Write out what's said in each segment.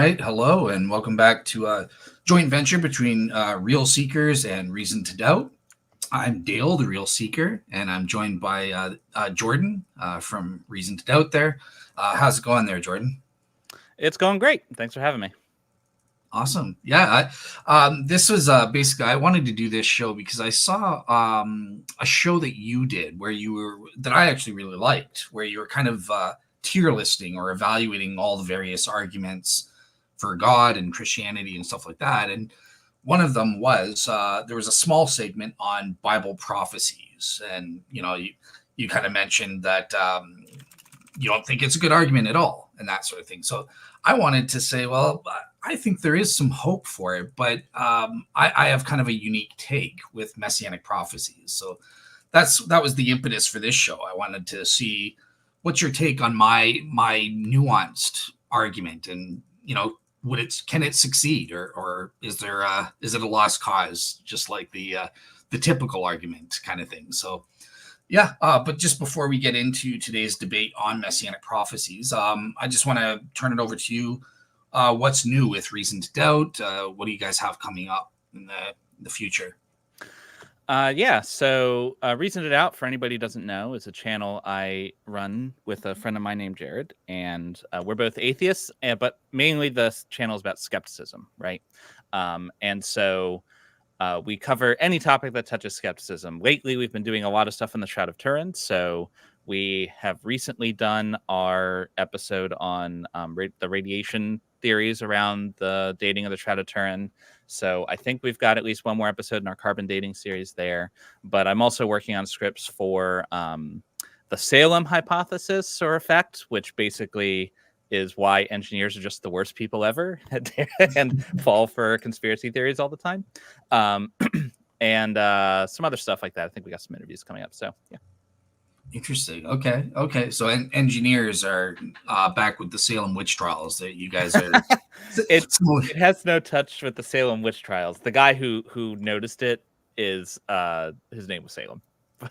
right. Hello, and welcome back to a joint venture between Real Seekers and Reason to Doubt. I'm Dale, the Real Seeker, and I'm joined by Jordan from Reason to Doubt there. How's it going there, Jordan? It's going great. Thanks for having me. Awesome. Yeah. This was basically, I wanted to do this show because I saw a show that you did that I actually really liked, where you were kind of tier listing or evaluating all the various arguments for God and Christianity and stuff like that. And one of them was there was a small segment on Bible prophecies. And, you kind of mentioned that you don't think it's a good argument at all and that sort of thing. So I wanted to say, well, I think there is some hope for it, but I have kind of a unique take with Messianic Prophecies. So that was the impetus for this show. I wanted to see what's your take on my nuanced argument, and can it succeed, or is it a lost cause, just like the typical argument kind of thing. So yeah, but just before we get into today's debate on Messianic Prophecies, I just want to turn it over to you. What's new with Reason to Doubt? What do you guys have coming up in the future? So Reason to Doubt, for anybody who doesn't know, is a channel I run with a friend of mine named Jared, and we're both atheists, but mainly the channel is about skepticism, right? And so we cover any topic that touches skepticism. Lately, we've been doing a lot of stuff in the Shroud of Turin, so we have recently done our episode on the radiation theories around the dating of the Shroud of Turin. So I think we've got at least one more episode in our carbon dating series there. But I'm also working on scripts for the Salem hypothesis or effect, which basically is why engineers are just the worst people ever and fall for conspiracy theories all the time. And some other stuff like that. I think we got some interviews coming up. So, yeah. Interesting. Okay. So engineers are back with the Salem witch trials. That you guys are. It has no touch with the Salem witch trials. The guy who noticed it is his name was Salem.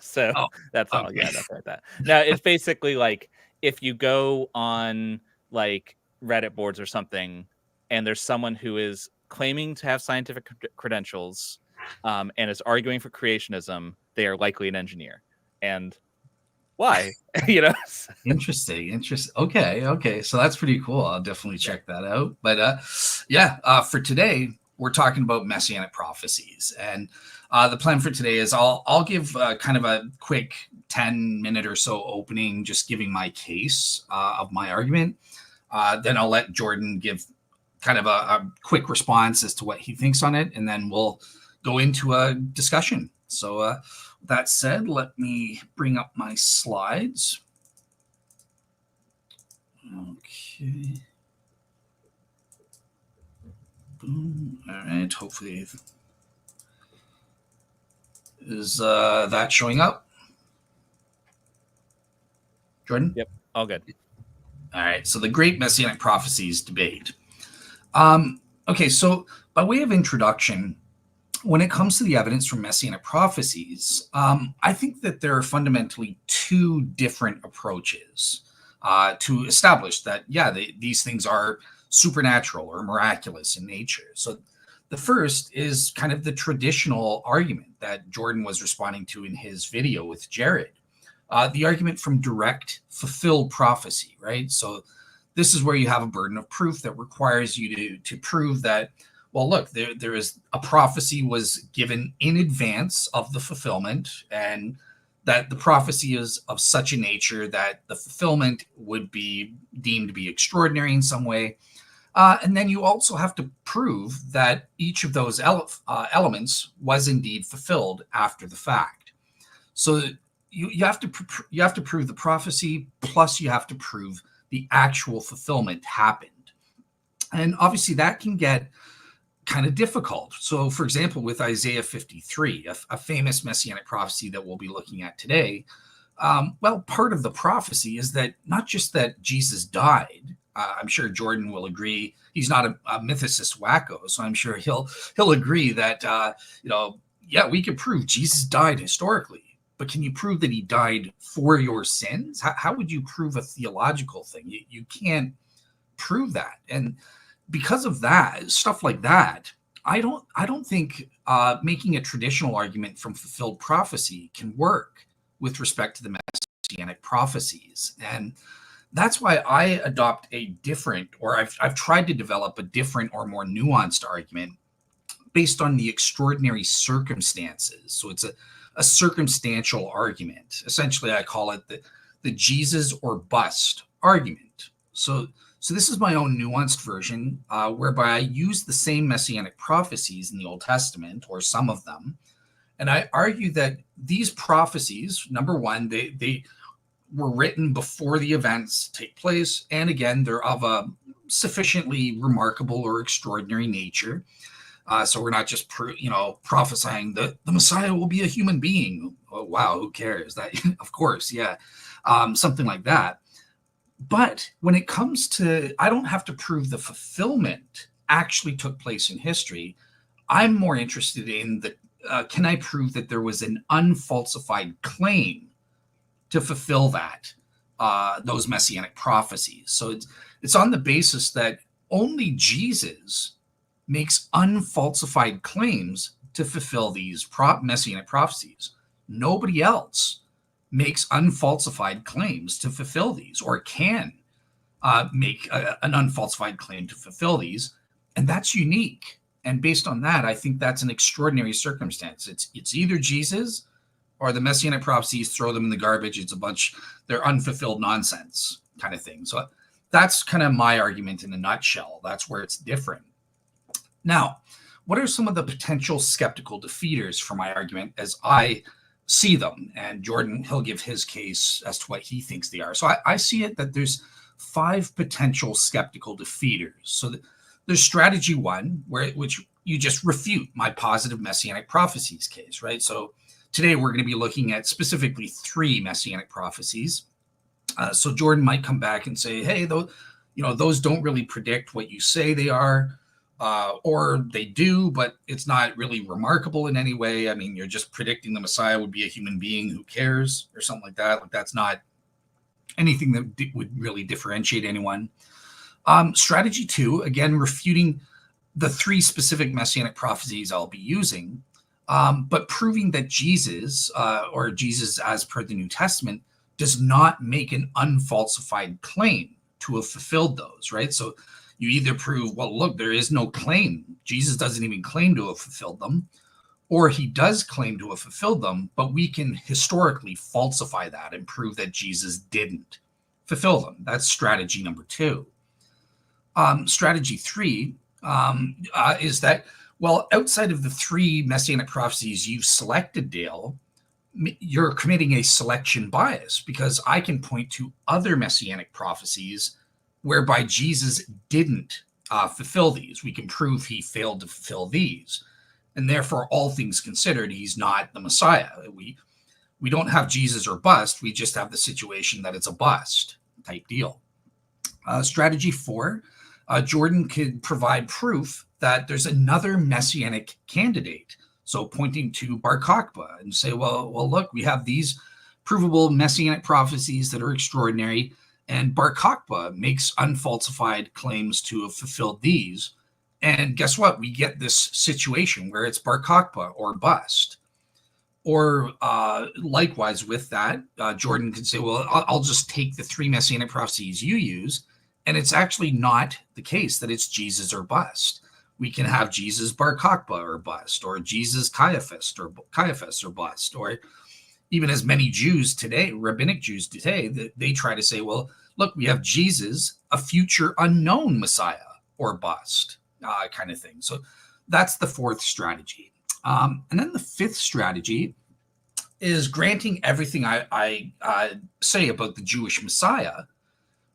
So that's all. Yeah, that's like that. Now it's basically like if you go on like Reddit boards or something, and there's someone who is claiming to have scientific credentials, and is arguing for creationism, they are likely an engineer. And why? Interesting. Okay. So that's pretty cool. I'll definitely check that out. But for today, we're talking about Messianic Prophecies, and the plan for today is I'll give kind of a quick 10-minute or so opening, just giving my case of my argument. Then I'll let Jordan give kind of a quick response as to what he thinks on it, and then we'll go into a discussion. So that said, let me bring up my slides. Okay. Boom. All right. Hopefully, is that showing up? Jordan? Yep. All good. All right. So the Great Messianic Prophecies debate. Okay. So by way of introduction, when it comes to the evidence from Messianic Prophecies, I think that there are fundamentally two different approaches to establish that, these things are supernatural or miraculous in nature. So the first is kind of the traditional argument that Jordan was responding to in his video with Jared, the argument from direct fulfilled prophecy, right? So this is where you have a burden of proof that requires you to prove that, well, look, there is a prophecy was given in advance of the fulfillment, and that the prophecy is of such a nature that the fulfillment would be deemed to be extraordinary in some way. And then you also have to prove that each of those elements was indeed fulfilled after the fact. So you have to prove the prophecy, plus you have to prove the actual fulfillment happened. And obviously that can get kind of difficult. So, for example, with Isaiah 53, a famous Messianic prophecy that we'll be looking at today, part of the prophecy is that not just that Jesus died. I'm sure Jordan will agree. He's not a mythicist wacko, so I'm sure he'll agree that we can prove Jesus died historically. But can you prove that he died for your sins? How would you prove a theological thing? You can't prove that. And because of that, stuff like that, I don't think making a traditional argument from fulfilled prophecy can work with respect to the Messianic prophecies. And that's why I adopt a different, or I've tried to develop a different or more nuanced argument based on the extraordinary circumstances. So it's a circumstantial argument. Essentially, I call it the Jesus or bust argument. So this is my own nuanced version, whereby I use the same messianic prophecies in the Old Testament, or some of them, and I argue that these prophecies, number one, they were written before the events take place, and again, they're of a sufficiently remarkable or extraordinary nature. So we're not just prophesying that the Messiah will be a human being. Oh wow, who cares? That of course, yeah, something like that. But when it comes to, I don't have to prove the fulfillment actually took place in history. I'm more interested in the can I prove that there was an unfalsified claim to fulfill that those messianic prophecies? So it's on the basis that only Jesus makes unfalsified claims to fulfill these messianic prophecies. Nobody else makes unfalsified claims to fulfill these, or can make an unfalsified claim to fulfill these, and that's unique. And based on that, I think that's an extraordinary circumstance. It's either Jesus or the messianic prophecies, throw them in the garbage. It's a bunch, they're unfulfilled nonsense kind of thing. So that's kind of my argument in a nutshell. That's where it's different. Now, what are some of the potential skeptical defeaters for my argument as I see them? And Jordan, he'll give his case as to what he thinks they are. So I see it that there's 5 potential skeptical defeaters. So there's strategy 1, which you just refute my positive messianic prophecies case, right? So today we're going to be looking at specifically 3 messianic prophecies. So Jordan might come back and say, hey, those don't really predict what you say they are. Or they do, but it's not really remarkable in any way. I mean, you're just predicting the Messiah would be a human being. Who cares? Or something like that. Like, that's not anything that would really differentiate anyone. Strategy 2, again, refuting the 3 specific messianic prophecies I'll be using, but proving that Jesus, or Jesus as per the New Testament, does not make an unfalsified claim to have fulfilled those, right? So you either prove, well, look, there is no claim. Jesus doesn't even claim to have fulfilled them, or he does claim to have fulfilled them, but we can historically falsify that and prove that Jesus didn't fulfill them. That's strategy number 2. Strategy 3 is that, well, outside of the 3 messianic prophecies you've selected, Dale, you're committing a selection bias, because I can point to other messianic prophecies whereby Jesus didn't fulfill these. We can prove he failed to fulfill these. And therefore, all things considered, he's not the Messiah. We don't have Jesus or bust. We just have the situation that it's a bust type deal. Strategy 4, Jordan could provide proof that there's another messianic candidate. So pointing to Bar Kokhba and say, well, look, we have these provable messianic prophecies that are extraordinary, and Bar Kokhba makes unfalsified claims to have fulfilled these. And guess what? We get this situation where it's Bar Kokhba or bust. Or likewise with that, Jordan could say, well, I'll just take the 3 messianic prophecies you use, and it's actually not the case that it's Jesus or bust. We can have Jesus Bar Kokhba or bust, or Jesus Caiaphas or bust, or even as many Jews today, rabbinic Jews today, they try to say, well, look, we have Jesus, a future unknown Messiah, or bust, kind of thing. So that's the 4th strategy. And then the 5th strategy is granting everything I say about the Jewish Messiah,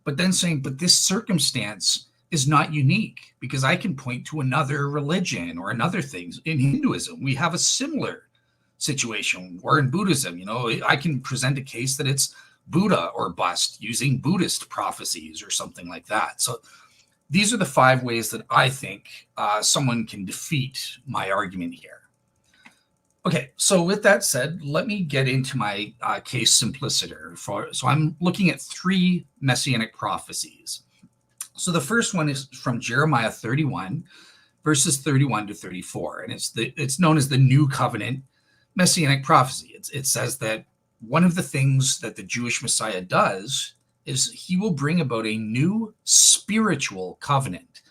but then saying, but this circumstance is not unique, because I can point to another religion or another thing. In Hinduism, we have a similar situation, or in Buddhism, I can present a case that it's Buddha or bust using Buddhist prophecies or something like that. So these are the 5 ways that I think someone can defeat my argument here. Okay, so with that said, let me get into my case simpliciter. So I'm looking at 3 messianic prophecies. So the first one is from Jeremiah 31, verses 31 to 34, and it's known as the New Covenant Messianic Prophecy. It says that one of the things that the Jewish Messiah does is he will bring about a new spiritual covenant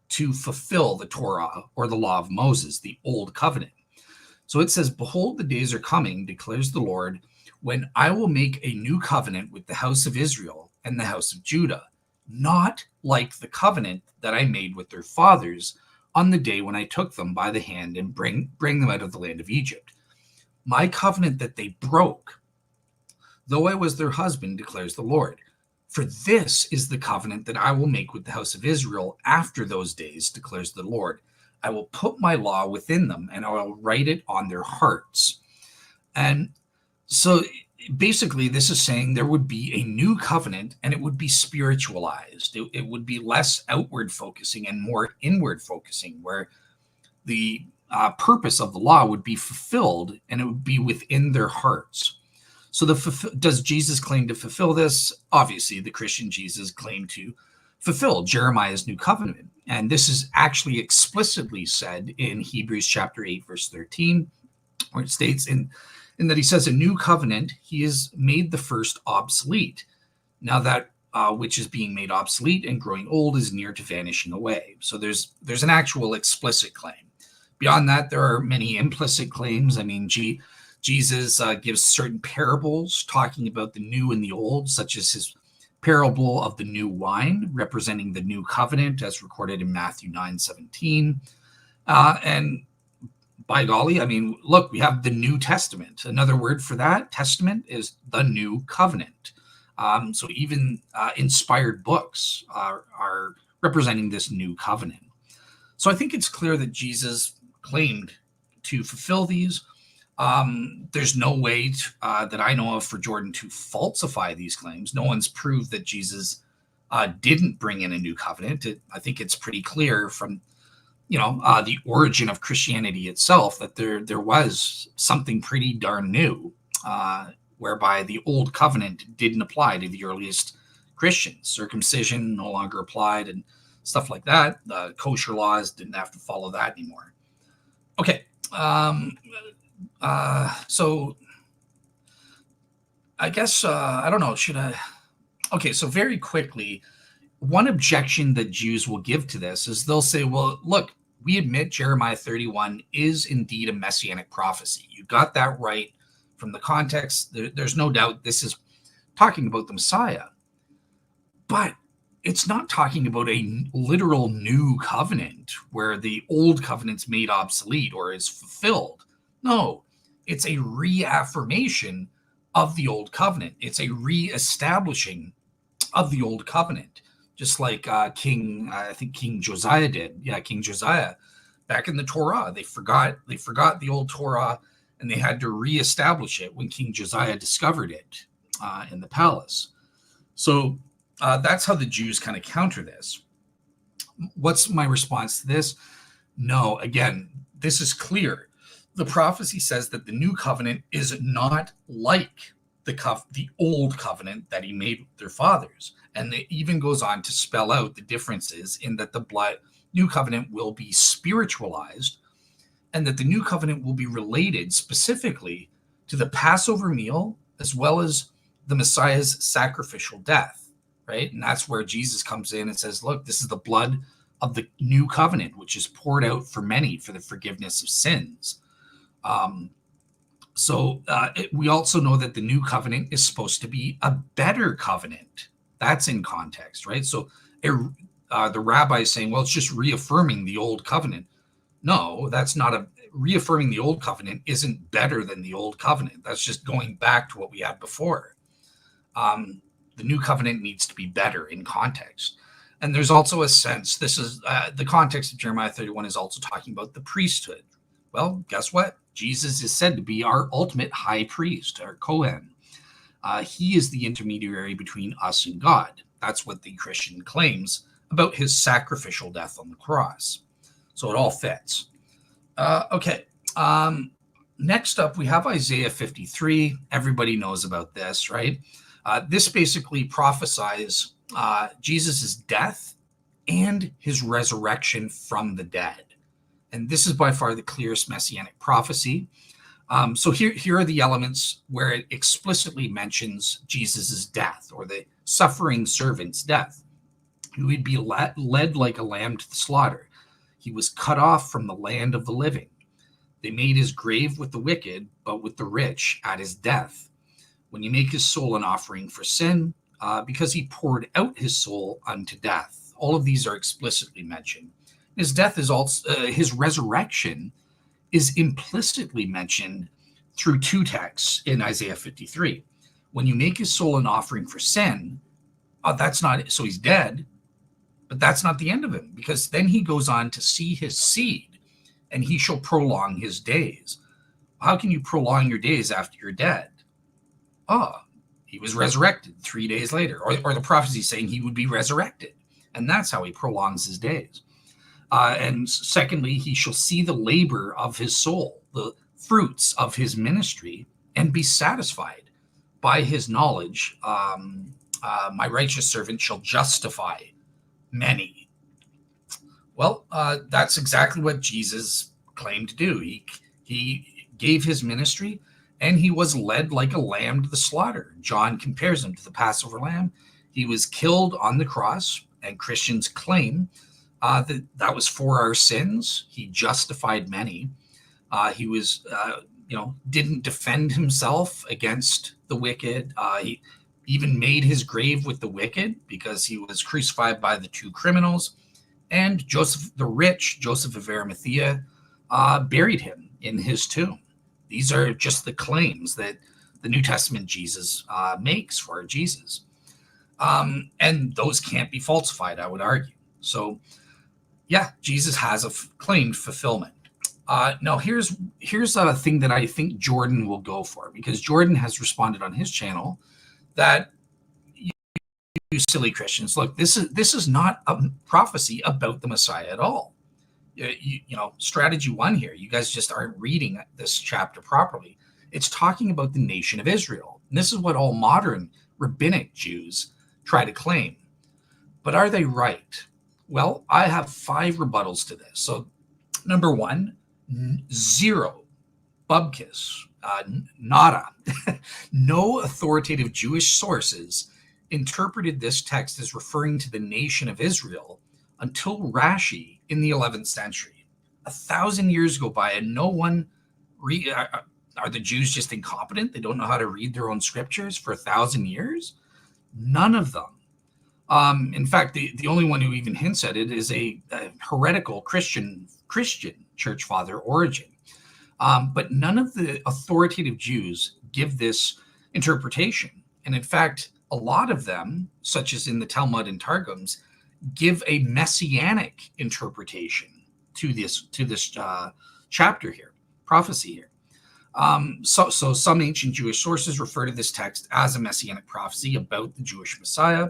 to fulfill the Torah, or the law of Moses, the old covenant. So it says, "Behold, the days are coming, declares the Lord, when I will make a new covenant with the house of Israel and the house of Judah, not like the covenant that I made with their fathers on the day when I took them by the hand and bring them out of the land of Egypt. My covenant that they broke, though I was their husband, declares the Lord. For this is the covenant that I will make with the house of Israel after those days, declares the Lord. I will put my law within them, and I will write it on their hearts." And so basically, this is saying there would be a new covenant, and it would be spiritualized. It would be less outward focusing and more inward focusing, where the purpose of the law would be fulfilled, and it would be within their hearts. So does Jesus claim to fulfill this? Obviously, the Christian Jesus claimed to fulfill Jeremiah's new covenant. And this is actually explicitly said in Hebrews chapter 8, verse 13, where it states in that he says, "A new covenant, he has made the first obsolete. Now that which is being made obsolete and growing old is near to vanishing away." So there's an actual explicit claim. Beyond that, there are many implicit claims. I mean, Jesus gives certain parables talking about the new and the old, such as his parable of the new wine, representing the new covenant, as recorded in Matthew 9:17. And by golly, I mean, look, we have the New Testament. Another word for that, testament, is the new covenant. So even inspired books are representing this new covenant. So I think it's clear that Jesus claimed to fulfill these. There's no way that I know of for Jordan to falsify these claims. No one's proved that Jesus didn't bring in a new covenant. I think it's pretty clear from the origin of Christianity itself that there was something pretty darn new, whereby the old covenant didn't apply to the earliest Christians. Circumcision no longer applied and stuff like that. The kosher laws didn't have to follow that anymore. Okay. So I guess, I don't know, okay, so very quickly, one objection that Jews will give to this is they'll say, well, look, we admit Jeremiah 31 is indeed a messianic prophecy. You got that right from the context. There's no doubt this is talking about the Messiah, but it's not talking about a literal new covenant where the old covenant's made obsolete or is fulfilled. No, it's a reaffirmation of the old covenant. It's a reestablishing of the old covenant, just like King Josiah did. Yeah, King Josiah, back in the Torah, they forgot the old Torah, and they had to reestablish it when King Josiah discovered it in the palace. So that's how the Jews kind of counter this. What's my response to this? No, again, this is clear. The prophecy says that the new covenant is not like the old covenant that he made with their fathers. And it even goes on to spell out the differences in that the new covenant will be spiritualized, and that the new covenant will be related specifically to the Passover meal as well as the Messiah's sacrificial death, right? And that's where Jesus comes in and says, look, this is the blood of the new covenant, which is poured out for many for the forgiveness of sins. We also know that the new covenant is supposed to be a better covenant. That's in context, right? So the rabbi is saying, well, it's just reaffirming the old covenant. No, that's not reaffirming the old covenant isn't better than the old covenant. That's just going back to what we had before. The new covenant needs to be better in context. And there's also a sense, this is the context of Jeremiah 31 is also talking about the priesthood. Well, guess what? Jesus is said to be our ultimate high priest, our Kohen. He is the intermediary between us and God. That's what the Christian claims about his sacrificial death on the cross. So it all fits. Okay. Next up, we have Isaiah 53. Everybody knows about this, right? This basically prophesies Jesus' death and his resurrection from the dead. And this is by far the clearest messianic prophecy. So here are the elements where it explicitly mentions Jesus's death, or the suffering servant's death. He would be led like a lamb to the slaughter. He was cut off from the land of the living. They made his grave with the wicked, but with the rich at his death. When you make his soul an offering for sin, because he poured out his soul unto death. All of these are explicitly mentioned. His death is also, his resurrection is implicitly mentioned through two texts in Isaiah 53. When you make his soul an offering for sin, that's not, so he's dead, but that's not the end of him, because then he goes on to see his seed, and he shall prolong his days. How can you prolong your days after you're dead? He was resurrected 3 days later, or the prophecy saying he would be resurrected, and that's how he prolongs his days. And secondly, he shall see the labor of his soul, the fruits of his ministry, and be satisfied by his knowledge. My righteous servant shall justify many. Well, that's exactly what Jesus claimed to do. He gave his ministry, and he was led like a lamb to the slaughter. John compares him to the Passover lamb. He was killed on the cross, and Christians claim that was for our sins. He justified many. He was, didn't defend himself against the wicked. He even made his grave with the wicked, because he was crucified by the two criminals. And Joseph, the rich, Joseph of Arimathea, buried him in his tomb. These are just the claims that the New Testament Jesus makes for Jesus. And those can't be falsified, I would argue. So, yeah, Jesus has claimed fulfillment. Now, here's a thing that I think Jordan will go for, because Jordan has responded on his channel that, you silly Christians, look, this is not a prophecy about the Messiah at all. Strategy one here, you guys just aren't reading this chapter properly. It's talking about the nation of Israel. And this is what all modern rabbinic Jews try to claim. But are they right? Well, I have 5 rebuttals to this. So, number one, zero, bubkis, nada. No authoritative Jewish sources interpreted this text as referring to the nation of Israel until Rashi in the 11th century. 1,000 years go by, and no one are the Jews just incompetent? They don't know how to read their own scriptures for 1,000 years? None of them. In fact, the only one who even hints at it is a heretical Christian church father, Origen. But none of the authoritative Jews give this interpretation. And in fact, a lot of them, such as in the Talmud and Targums, give a messianic interpretation to this chapter here, prophecy here. So some ancient Jewish sources refer to this text as a messianic prophecy about the Jewish Messiah.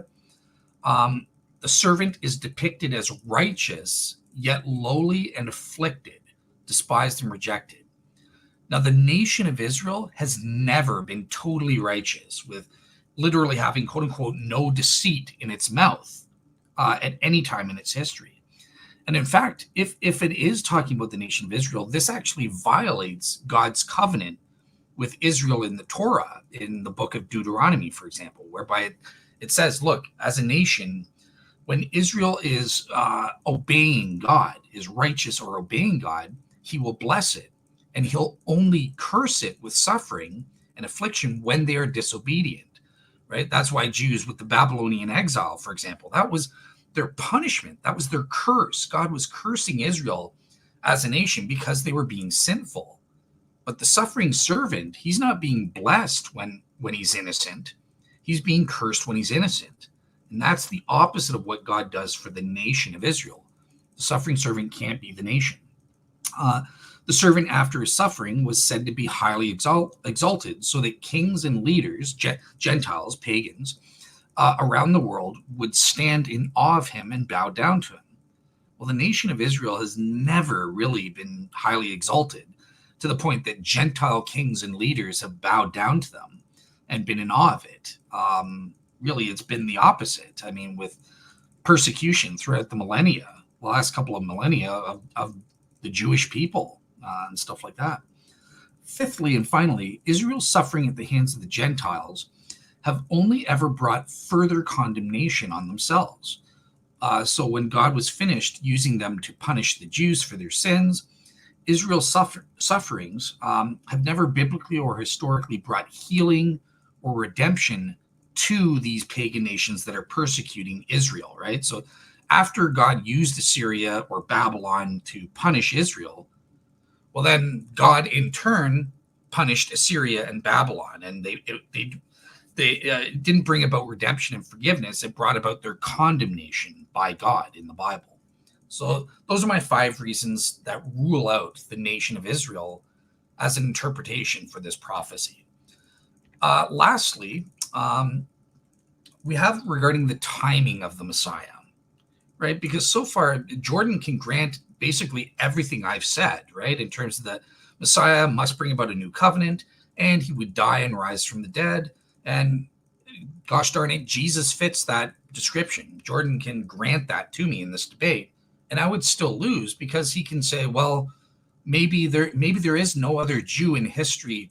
The servant is depicted as righteous, yet lowly and afflicted, despised and rejected. Now, the nation of Israel has never been totally righteous, with literally having, quote unquote, no deceit in its mouth at any time in its history. And in fact, if it is talking about the nation of Israel, this actually violates God's covenant with Israel in the Torah, in the book of Deuteronomy, for example, whereby it says, look, as a nation, when Israel is obeying God, is righteous or obeying God, he will bless it, and he'll only curse it with suffering and affliction when they are disobedient. Right? That's why Jews with the Babylonian exile, for example, that was their punishment. That was their curse. God was cursing Israel as a nation because they were being sinful. But the suffering servant, he's not being blessed when he's innocent. He's being cursed when he's innocent. And that's the opposite of what God does for the nation of Israel. The suffering servant can't be the nation. The servant, after his suffering, was said to be highly exalted, so that kings and leaders, Gentiles, pagans, around the world would stand in awe of him and bow down to him. Well, the nation of Israel has never really been highly exalted to the point that Gentile kings and leaders have bowed down to them and been in awe of it. Really, it's been the opposite. I mean, with persecution throughout the millennia, the last couple of millennia of the Jewish people and stuff like that. Fifthly, and finally, Israel's suffering at the hands of the Gentiles have only ever brought further condemnation on themselves. So when God was finished using them to punish the Jews for their sins, Israel's sufferings have never biblically or historically brought healing or redemption to these pagan nations that are persecuting Israel, right? So after God used Assyria or Babylon to punish Israel, well, then God in turn punished Assyria and Babylon, and they didn't bring about redemption and forgiveness. It brought about their condemnation by God in the Bible. So those are my 5 reasons that rule out the nation of Israel as an interpretation for this prophecy. Lastly, we have regarding the timing of the Messiah, right? Because so far, Jordan can grant basically everything I've said, right? In terms of the Messiah must bring about a new covenant, and he would die and rise from the dead. And gosh darn it, Jesus fits that description. Jordan can grant that to me in this debate, and I would still lose because he can say, well, maybe there is no other Jew in history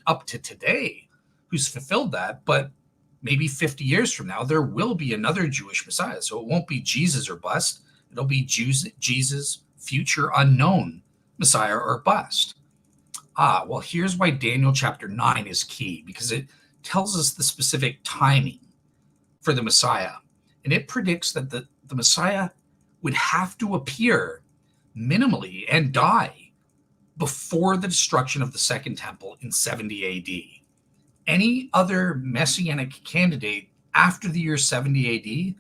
up to today who's fulfilled that, but maybe 50 years from now, there will be another Jewish Messiah. So it won't be Jesus or bust. It'll be Jesus, future unknown Messiah or bust. Well, here's why Daniel chapter 9 is key, because it tells us the specific timing for the Messiah. And it predicts that the Messiah would have to appear minimally and die before the destruction of the Second Temple in 70 AD. Any other messianic candidate after the year 70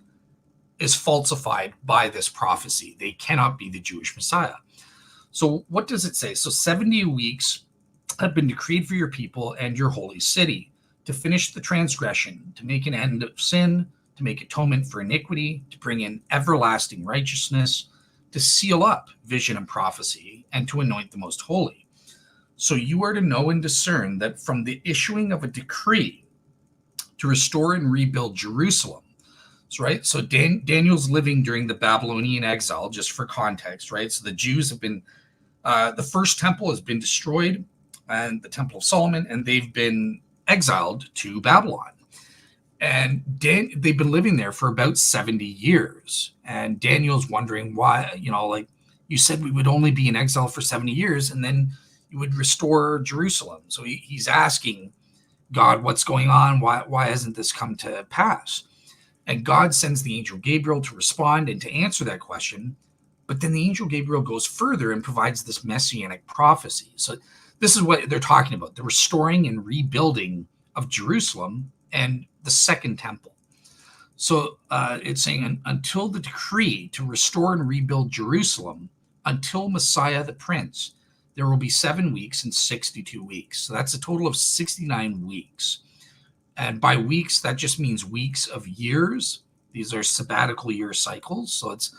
AD is falsified by this prophecy. They cannot be the Jewish Messiah. So what does it say? So 70 weeks have been decreed for your people and your holy city to finish the transgression, to make an end of sin, to make atonement for iniquity, to bring in everlasting righteousness, to seal up vision and prophecy, and to anoint the most holy. So you are to know and discern that from the issuing of a decree to restore and rebuild Jerusalem. So, right, so Daniel's living during the Babylonian exile, just for context, right? So the Jews have been, the first temple has been destroyed, and the Temple of Solomon, and they've been exiled to Babylon. And they've been living there for about 70 years. And Daniel's wondering why, like you said, we would only be in exile for 70 years, and then you would restore Jerusalem. So he's asking God, what's going on? Why hasn't this come to pass? And God sends the angel Gabriel to respond and to answer that question. But then the angel Gabriel goes further and provides this messianic prophecy. So this is what they're talking about, the restoring and rebuilding of Jerusalem and the Second Temple. So it's saying until the decree to restore and rebuild Jerusalem, until Messiah the Prince, there will be 7 weeks and 62 weeks. So that's a total of 69 weeks. And by weeks, that just means weeks of years. These are sabbatical year cycles. So it's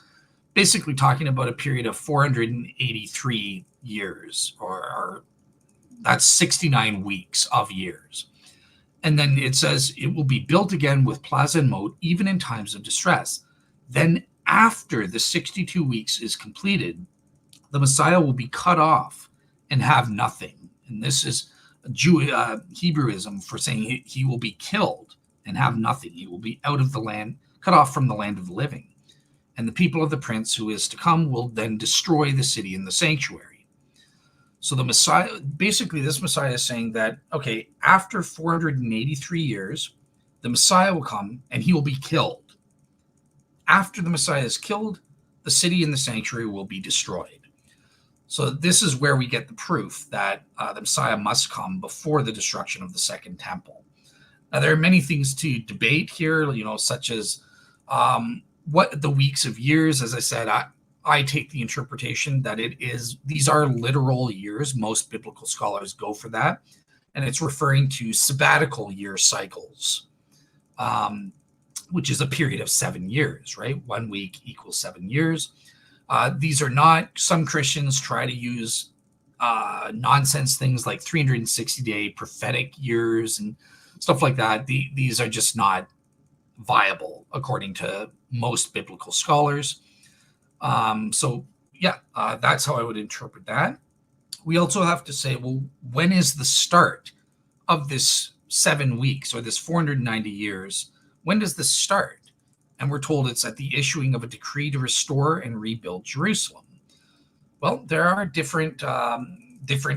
basically talking about a period of 483 years, or that's 69 weeks of years. And then it says it will be built again with plaza and moat, even in times of distress. Then after the 62 weeks is completed, the Messiah will be cut off and have nothing. And this is Hebrewism for saying he will be killed and have nothing. He will be out of the land, cut off from the land of the living. And the people of the prince who is to come will then destroy the city and the sanctuary. So the Messiah, basically this Messiah is saying that, okay, after 483 years, the Messiah will come and he will be killed. After the Messiah is killed, the city and the sanctuary will be destroyed. So this is where we get the proof that the Messiah must come before the destruction of the Second Temple. Now, there are many things to debate here, such as what the weeks of years. As I said, I take the interpretation that these are literal years. Most biblical scholars go for that. And it's referring to sabbatical year cycles, which is a period of 7 years, right? 1 week equals 7 years. These are not, some Christians try to use nonsense things like 360-day prophetic years and stuff like that. These are just not viable according to most biblical scholars. That's how I would interpret that. We also have to say, well, when is the start of this 7 weeks or this 490 years? When does this start? And we're told it's at the issuing of a decree to restore and rebuild Jerusalem. Well, there are different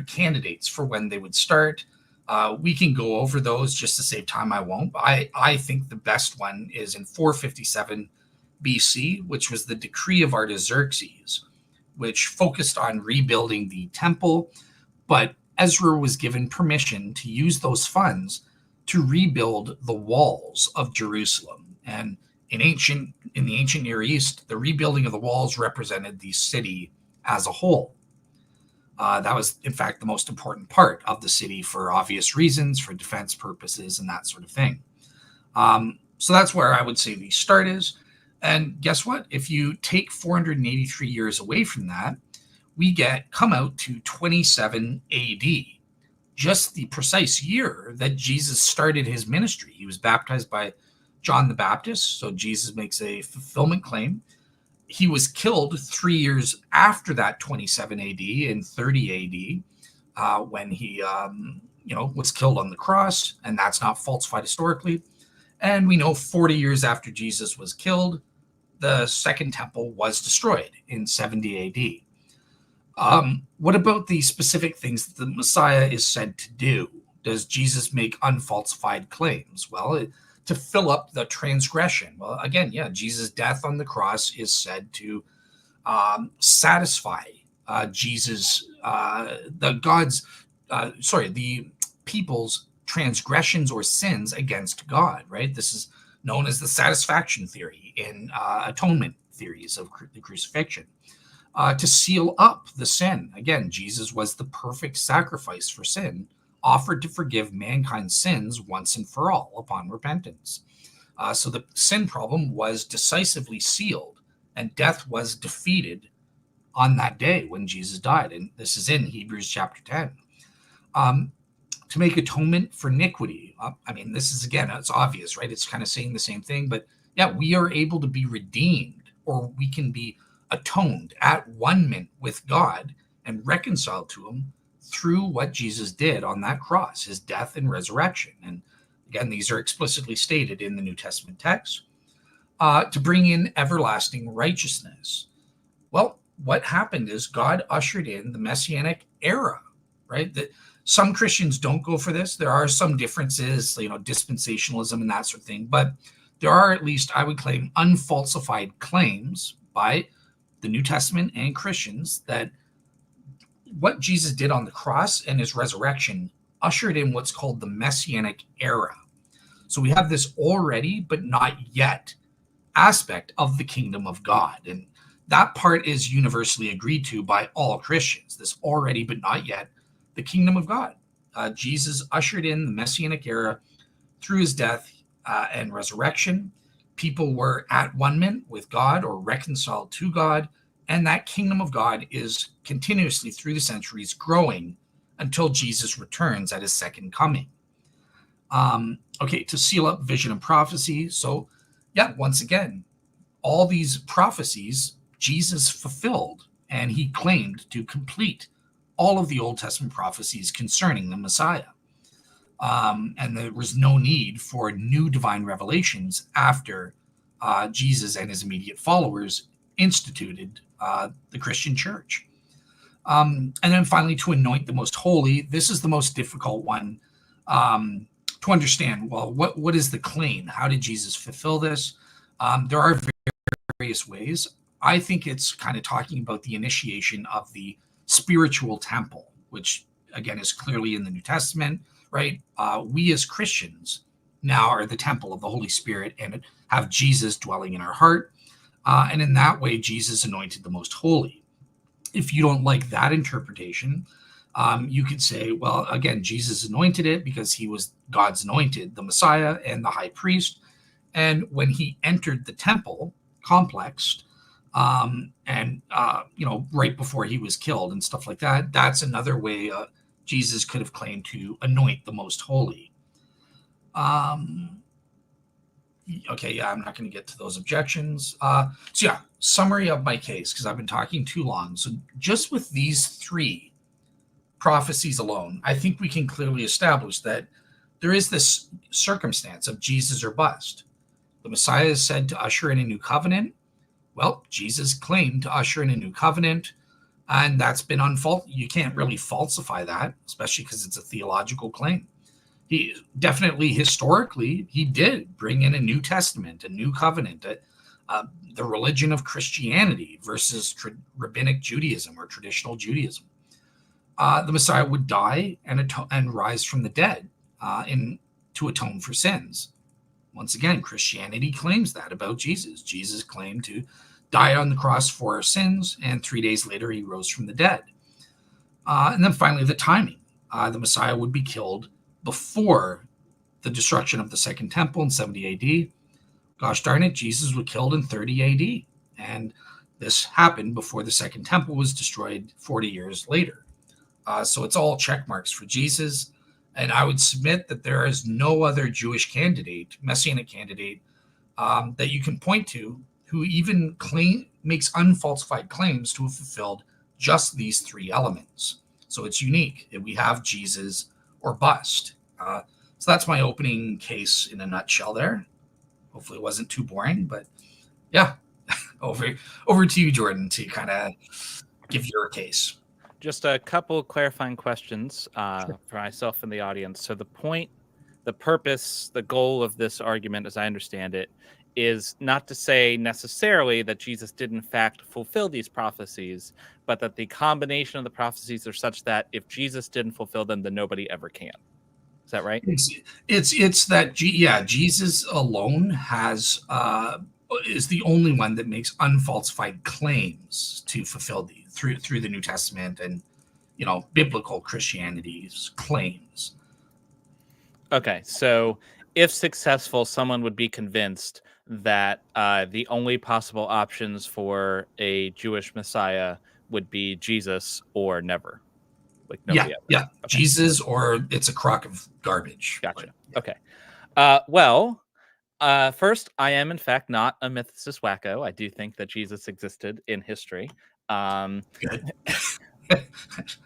candidates for when they would start. We can go over those just to save time. I won't. I think the best one is in 457 BC, which was the decree of Artaxerxes, which focused on rebuilding the temple. But Ezra was given permission to use those funds to rebuild the walls of Jerusalem. And in the ancient Near East, the rebuilding of the walls represented the city as a whole. That was, in fact, the most important part of the city for obvious reasons, for defense purposes, and that sort of thing. So that's where I would say the start is. And guess what? If you take 483 years away from that, we come out to 27 AD, just the precise year that Jesus started his ministry. He was baptized by John the Baptist, so Jesus makes a fulfillment claim. He was killed 3 years after that, 27 AD, in 30 AD, when he was killed on the cross, and that's not falsified historically. And we know 40 years after Jesus was killed, the second temple was destroyed in 70 AD. What about the specific things that the Messiah is said to do? Does Jesus make unfalsified claims? Well, to fill up the transgression. Well, again, Jesus' death on the cross is said to satisfy the people's transgressions or sins against God, right? This is known as the satisfaction theory in atonement theories of the crucifixion. To seal up the sin. Again, Jesus was the perfect sacrifice for sin, offered to forgive mankind's sins once and for all upon repentance. So the sin problem was decisively sealed, and death was defeated on that day when Jesus died. And this is in Hebrews chapter 10. To make atonement for iniquity. This is, again, it's obvious, right? It's kind of saying the same thing, but we are able to be redeemed, or we can be atoned at one-ment with God and reconciled to him through what Jesus did on that cross, his death and resurrection. And again, these are explicitly stated in the New Testament text. To bring in everlasting righteousness. Well, what happened is God ushered in the Messianic era, right? That some Christians don't go for this. There are some differences, dispensationalism and that sort of thing, but there are, at least I would claim, unfalsified claims by the New Testament and Christians that what Jesus did on the cross and his resurrection ushered in what's called the Messianic era. So we have this already but not yet aspect of the kingdom of God. And that part is universally agreed to by all Christians, this already but not yet, the kingdom of God. Jesus ushered in the Messianic era through his death and resurrection. People were at one-ment with God or reconciled to God, and that kingdom of God is continuously through the centuries growing until Jesus returns at his second coming. To seal up vision and prophecy. So, once again, all these prophecies Jesus fulfilled, and he claimed to complete all of the Old Testament prophecies concerning the Messiah. And there was no need for new divine revelations after Jesus and his immediate followers instituted the Christian church. And then finally, to anoint the most holy. This is the most difficult one to understand. Well, what is the claim? How did Jesus fulfill this? There are various ways. I think it's kind of talking about the initiation of the spiritual temple, which again is clearly in the New Testament, right? We as Christians now are the temple of the Holy Spirit and have Jesus dwelling in our heart. And in that way, Jesus anointed the most holy. If you don't like that interpretation, you could say, well, again, Jesus anointed it because he was God's anointed, the Messiah and the high priest. And when he entered the temple complex, right before he was killed and stuff like that, that's another way Jesus could have claimed to anoint the most holy. Okay, yeah, I'm not going to get to those objections. So yeah, summary of my case, because I've been talking too long. So just with these three prophecies alone, I think we can clearly establish that there is this circumstance of Jesus or bust. The Messiah is said to usher in a new covenant. Well, Jesus claimed to usher in a new covenant, and that's been you can't really falsify that, especially because it's a theological claim. He definitely historically he did bring in a New Testament, a new covenant, uh, the religion of Christianity versus rabbinic Judaism or traditional Judaism. The Messiah would die and rise from the dead to atone for sins. Once again, Christianity claims that about Jesus. Jesus claimed to die on the cross for our sins, and 3 days later he rose from the dead. And then finally, the timing. The Messiah would be killed before the destruction of the Second Temple in 70 AD. Gosh darn it, Jesus was killed in 30 AD. And this happened before the Second Temple was destroyed 40 years later. So it's all check marks for Jesus. And I would submit that there is no other Jewish candidate, Messianic candidate, that you can point to who even makes unfalsified claims to have fulfilled just these three elements. So it's unique. We have Jesus or bust. So that's my opening case in a nutshell there. Hopefully it wasn't too boring, but yeah, over to you, Jordan, to kind of give your case. Just a couple clarifying questions Sure. for myself and the audience. So the point, the purpose, the goal of this argument, as I understand it, is not to say necessarily that Jesus did in fact fulfill these prophecies, but that the combination of the prophecies are such that if Jesus didn't fulfill them, then nobody ever can. Is that right? It's that yeah, Jesus alone is the only one that makes unfalsified claims to fulfill through the New Testament and biblical Christianity's claims. Okay, so if successful, someone would be convinced that the only possible options for a Jewish Messiah would be Jesus or never, like Yeah, nobody ever. yeah, Okay, Jesus or it's a crock of garbage. But gotcha. yeah, Okay. First, I am in fact not a mythicist wacko. I do think that Jesus existed in history. Um, good.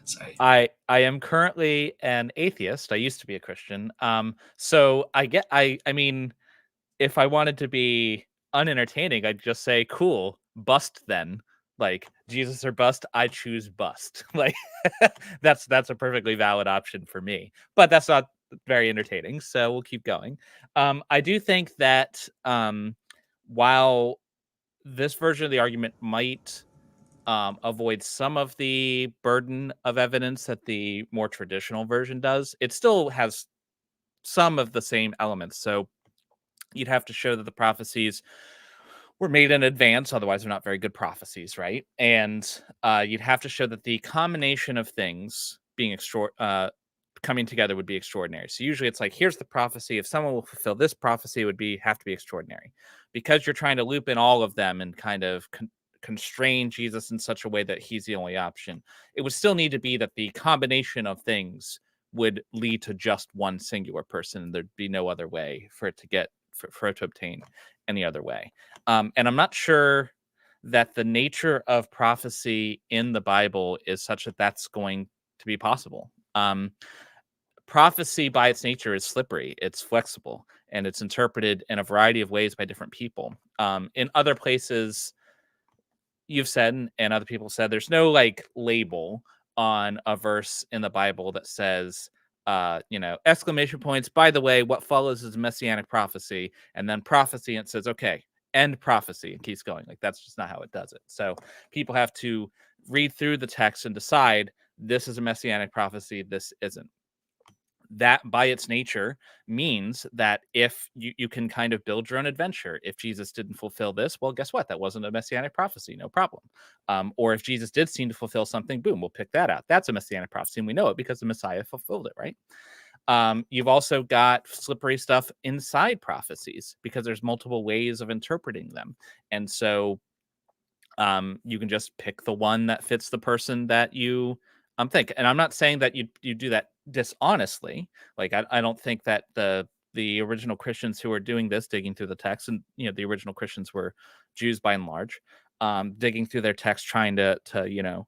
Sorry. I am currently an atheist. I used to be a Christian. So I mean, if I wanted to be unentertaining, I'd just say, "Cool, bust then." Like, Jesus or bust, I choose bust. Like, that's a perfectly valid option for me, but that's not very entertaining, so we'll keep going. I do think that, while this version of the argument might, avoid some of the burden of evidence that the more traditional version does, it still has some of the same elements, so you'd have to show that the prophecies were made in advance, otherwise they're not very good prophecies, right? And you'd have to show that the combination of things coming together would be extraordinary. So usually it's like, here's the prophecy. If someone will fulfill this prophecy, it would have to be extraordinary, because you're trying to loop in all of them and kind of constrain Jesus in such a way that he's the only option. It would still need to be that the combination of things would lead to just one singular person, and there'd be no other way for it to for it to obtain any other way. And I'm not sure that the nature of prophecy in the Bible is such that that's going to be possible. Prophecy by its nature is slippery, it's flexible, and it's interpreted in a variety of ways by different people. In other places, you've said, and other people said, there's no like label on a verse in the Bible that says, exclamation points, by the way, what follows is messianic prophecy, and then prophecy, and it says, okay, end prophecy, and keeps going. Like, that's just not how it does it. So people have to read through the text and decide, this is a messianic prophecy, this isn't. That by its nature means that if you can kind of build your own adventure. If Jesus didn't fulfill this, well, guess what? That wasn't a messianic prophecy, no problem. Or if Jesus did seem to fulfill something, boom, we'll pick that out. That's a messianic prophecy, and we know it because the Messiah fulfilled it, right? You've also got slippery stuff inside prophecies because there's multiple ways of interpreting them. And so you can just pick the one that fits the person that you think. And I'm not saying that you do that dishonestly. Like, I don't think that the the original Christians who were doing this, digging through the text, and the original Christians were Jews by and large, digging through their text, trying to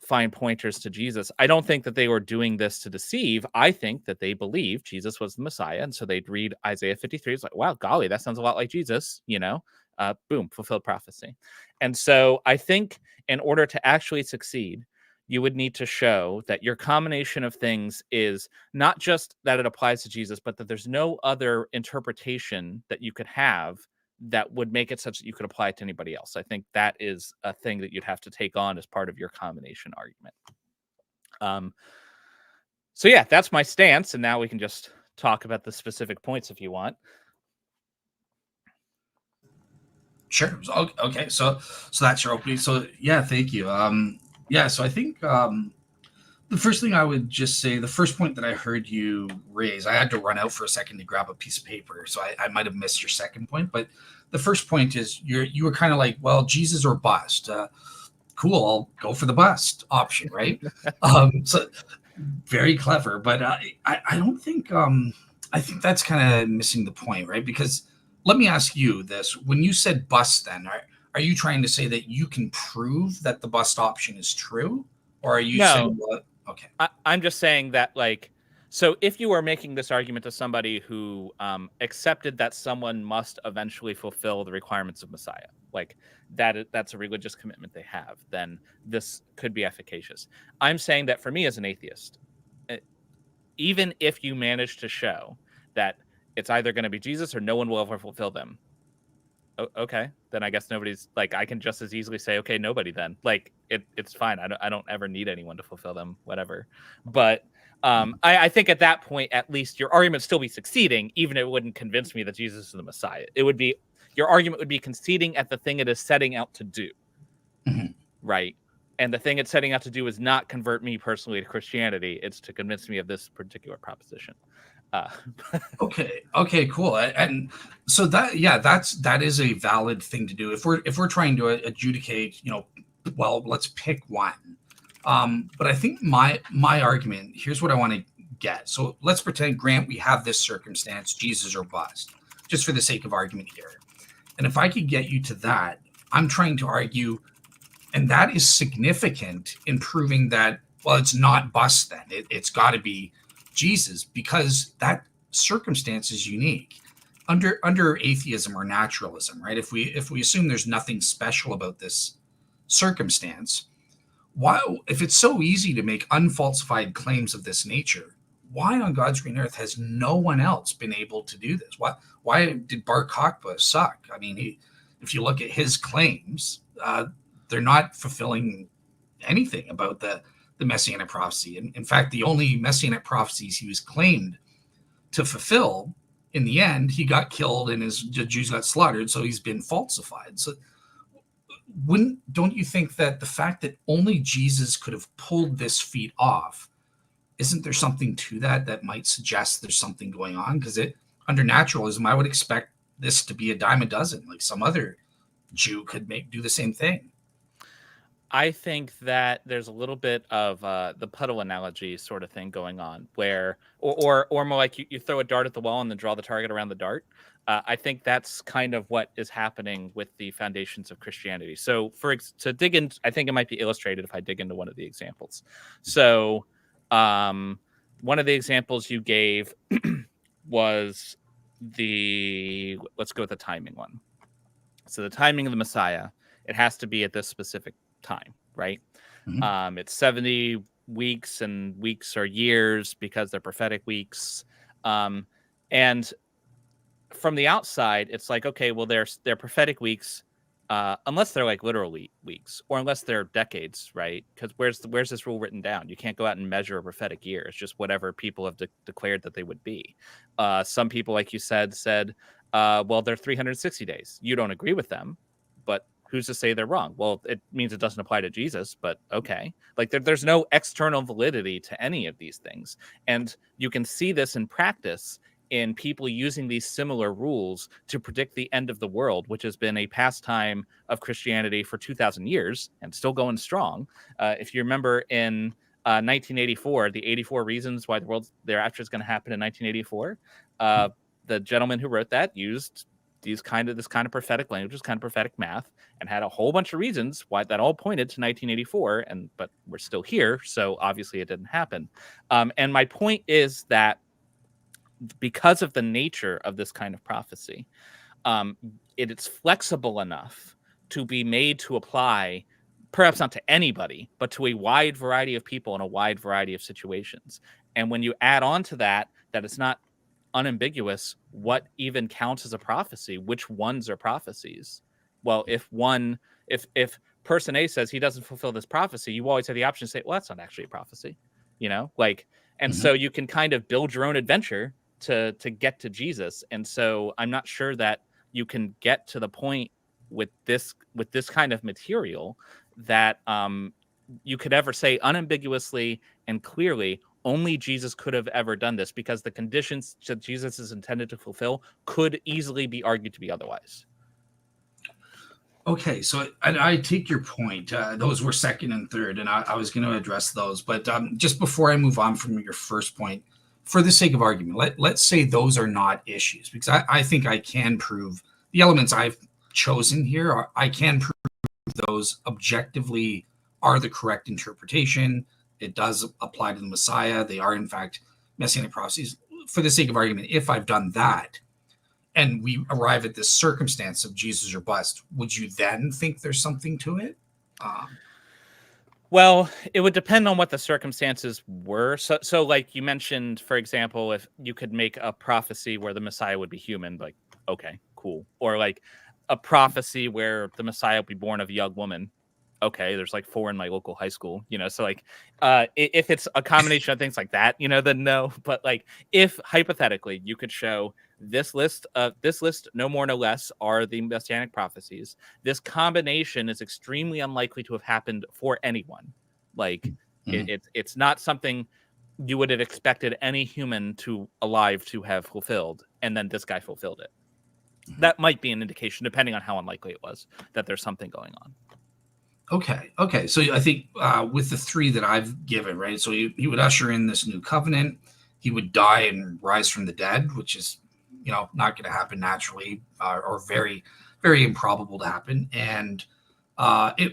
find pointers to Jesus. I don't think that they were doing this to deceive. I think that they believed Jesus was the Messiah. And so they'd read Isaiah 53. It's like, wow, golly, that sounds a lot like Jesus, boom, fulfilled prophecy. And so I think in order to actually succeed, you would need to show that your combination of things is not just that it applies to Jesus, but that there's no other interpretation that you could have that would make it such that you could apply it to anybody else. I think that is a thing that you'd have to take on as part of your combination argument. So yeah, that's my stance. And now we can just talk about the specific points if you want. Sure. Okay. So that's your opening. So yeah, thank you. Yeah. So I think the first thing I would just say, the first point that I heard you raise, I had to run out for a second to grab a piece of paper, so I might have missed your second point. But the first point is you were kind of like, well, Jesus or bust. Cool, I'll go for the bust option, right? So very clever, but I don't think I think that's kind of missing the point, right? Because let me ask you this: when you said bust, then are you trying to say that you can prove that the bust option is true, or are you saying what? Okay. I'm just saying that, so if you were making this argument to somebody who accepted that someone must eventually fulfill the requirements of Messiah, like that's a religious commitment they have, then this could be efficacious. I'm saying that for me as an atheist, even if you manage to show that it's either going to be Jesus or no one will ever fulfill them, okay, then I guess nobody's, I can just as easily say, okay, nobody then. It's fine. I don't ever need anyone to fulfill them, whatever. But I think at that point, at least your argument still be succeeding, even if it wouldn't convince me that Jesus is the Messiah. It would be, your argument would be conceding at the thing it is setting out to do. Mm-hmm. Right. And the thing it's setting out to do is not convert me personally to Christianity. It's to convince me of this particular proposition. Okay, cool. And so that is a valid thing to do if we're trying to adjudicate, well, let's pick one. But I think my argument, here's what I want to get. So let's grant we have this circumstance, Jesus or bust, just for the sake of argument here. And if I could get you to that, I'm trying to argue, and that is significant in proving that, well, it's not bust then. It's got to be Jesus, because that circumstance is unique under atheism or naturalism, right? If we assume there's nothing special about this circumstance, why, if it's so easy to make unfalsified claims of this nature, why on God's green earth has no one else been able to do this? Why did Bar Kokhba suck? I mean, if you look at his claims, they're not fulfilling anything about the Messianic prophecy. And in fact, the only Messianic prophecies he was claimed to fulfill, in the end, he got killed and his Jews got slaughtered. So he's been falsified. So don't you think that the fact that only Jesus could have pulled this feat off, isn't there something to that might suggest there's something going on? Because under naturalism, I would expect this to be a dime a dozen, like some other Jew could do the same thing. I think that there's a little bit of the puddle analogy sort of thing going on, where, or more like you throw a dart at the wall and then draw the target around the dart. I think that's kind of what is happening with the foundations of Christianity. So to dig in, I think it might be illustrated if I dig into one of the examples. So one of the examples you gave was let's go with the timing one. So the timing of the Messiah, it has to be at this specific time, right? Mm-hmm. It's 70 weeks, and weeks are years because they're prophetic weeks. And from the outside, it's like, okay, well, they're prophetic weeks, unless they're like literal weeks, or unless they're decades, right? Because where's this rule written down? You can't go out and measure a prophetic year. It's just whatever people have declared that they would be. Some people, like you said, well, they're 360 days. You don't agree with them, but who's to say they're wrong? Well, it means it doesn't apply to Jesus, but okay. There's no external validity to any of these things. And you can see this in practice in people using these similar rules to predict the end of the world, which has been a pastime of Christianity for 2,000 years and still going strong. If you remember in 1984, the 84 reasons why the world thereafter is going to happen in 1984, the gentleman who wrote that used this kind of prophetic language, this kind of prophetic math, and had a whole bunch of reasons why that all pointed to 1984. But we're still here, so obviously it didn't happen. And my point is that because of the nature of this kind of prophecy, it's flexible enough to be made to apply, perhaps not to anybody, but to a wide variety of people in a wide variety of situations. And when you add on to that it's not unambiguous what even counts as a prophecy, which ones are prophecies. Well, if person A says he doesn't fulfill this prophecy, you always have the option to say, well, that's not actually a prophecy, and so you can kind of build your own adventure to get to Jesus. And so I'm not sure that you can get to the point with this kind of material that you could ever say unambiguously and clearly only Jesus could have ever done this, because the conditions that Jesus is intended to fulfill could easily be argued to be otherwise. Okay, so I take your point. Those were second and third, and I was going to address those. But just before I move on from your first point, for the sake of argument, let's say those are not issues, because I think I can prove the elements I've chosen here. I can prove those objectively are the correct interpretation. It does apply to the Messiah. They are, in fact, Messianic prophecies. For the sake of argument, if I've done that, and we arrive at this circumstance of Jesus or bust, would you then think there's something to it? Well, it would depend on what the circumstances were. So like you mentioned, for example, if you could make a prophecy where the Messiah would be human, like, okay, cool. Or like a prophecy where the Messiah would be born of a young woman. Okay, there's like 4 in my local high school, so like if it's a combination of things like that, then no. But like if hypothetically you could show this list, no more no less, are the Messianic prophecies, this combination is extremely unlikely to have happened for anyone. Like it's not something you would have expected any human alive to have fulfilled, and then this guy fulfilled it. That might be an indication, depending on how unlikely it was, that there's something going on. Okay. So I think with the 3 that I've given, right? So he would usher in this new covenant. He would die and rise from the dead, which is, not going to happen naturally, or very, very improbable to happen. And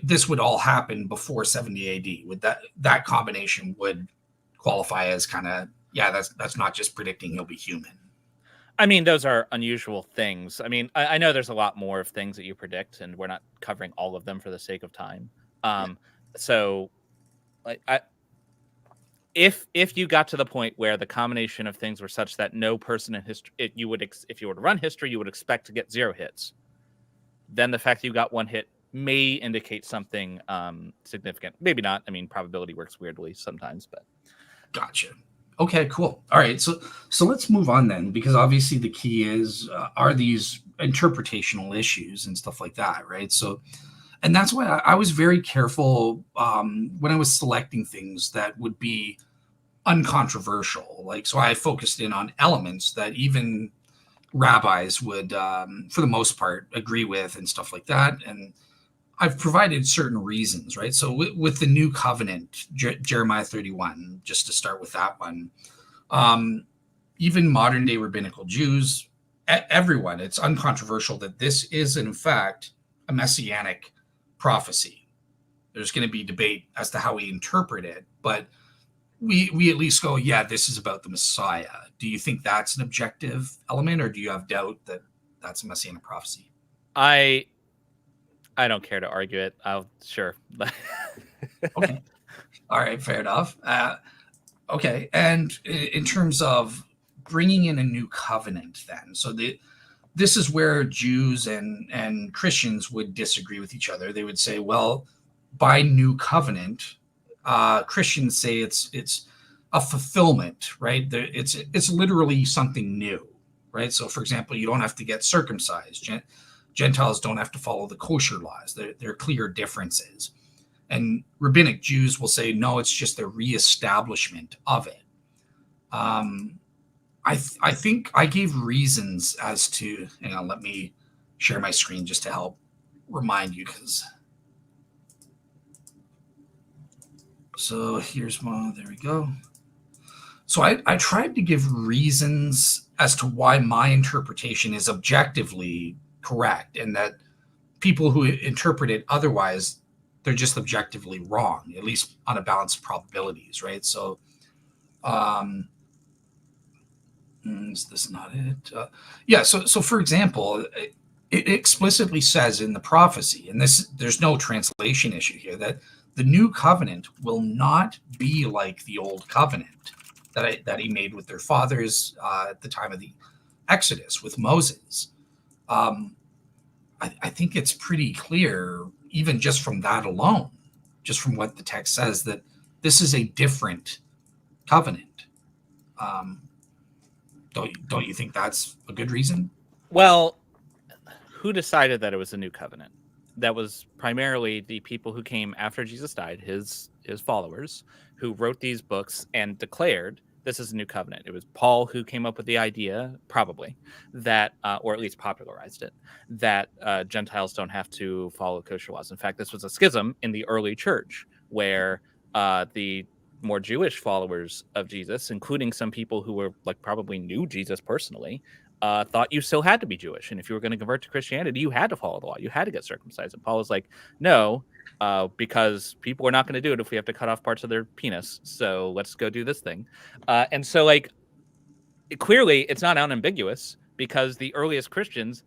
this would all happen before 70 AD. Would that combination would qualify as kind of, that's not just predicting he'll be human. I mean, those are unusual things. I mean, I know there's a lot more of things that you predict, and we're not covering all of them for the sake of time. So, like, if you got to the point where the combination of things were such that no person in history, if you were to run history, you would expect to get 0 hits. Then the fact that you got 1 hit may indicate something significant. Maybe not. I mean, probability works weirdly sometimes, but. Gotcha. Okay, cool. All right, so let's move on then, because obviously the key is are these interpretational issues and stuff like that, right? So, and that's why I was very careful when I was selecting things that would be uncontroversial. Like, so I focused in on elements that even rabbis would, for the most part, agree with and stuff like that. And I've provided certain reasons, right? So with the new covenant, Jeremiah 31, just to start with that one, even modern day rabbinical Jews, everyone, it's uncontroversial that this is in fact a messianic prophecy. There's going to be debate as to how we interpret it, but we at least go, yeah, this is about the Messiah. Do you think that's an objective element, or do you have doubt that that's a messianic prophecy? I don't care to argue it. Sure. Okay. All right. Fair enough. Okay. And in terms of bringing in a new covenant, then, so this is where Jews and Christians would disagree with each other. They would say, well, by new covenant, Christians say it's a fulfillment, right? It's literally something new, right? So, for example, you don't have to get circumcised. Gentiles don't have to follow the kosher laws. There are clear differences. And rabbinic Jews will say, no, it's just a reestablishment of it. I think I gave reasons as to, hang on, let me share my screen just to help remind you, so here's one, there we go. So I tried to give reasons as to why my interpretation is objectively correct, and that people who interpret it otherwise, they're just objectively wrong, at least on a balance of probabilities, right? So, um, is this not it? Yeah. So for example, it explicitly says in the prophecy, and this there's no translation issue here, that the new covenant will not be like the old covenant that he made with their fathers at the time of the Exodus with Moses. Um, I think it's pretty clear, even just from that alone, just from what the text says, that this is a different covenant. Um, don't you think that's a good reason? Well, who decided that it was a new covenant? That was primarily the people who came after Jesus died, his followers, who wrote these books and declared this is a new covenant. It was Paul who came up with the idea, probably, that, or at least popularized it, that Gentiles don't have to follow kosher laws. In fact, this was a schism in the early church where the more Jewish followers of Jesus, including some people who were like probably knew Jesus personally, thought you still had to be Jewish. And if you were going to convert to Christianity, you had to follow the law. You had to get circumcised. And Paul was like, no, because people are not going to do it if we have to cut off parts of their penis. So let's go do this thing. And so, like, clearly it's not unambiguous because the earliest Christians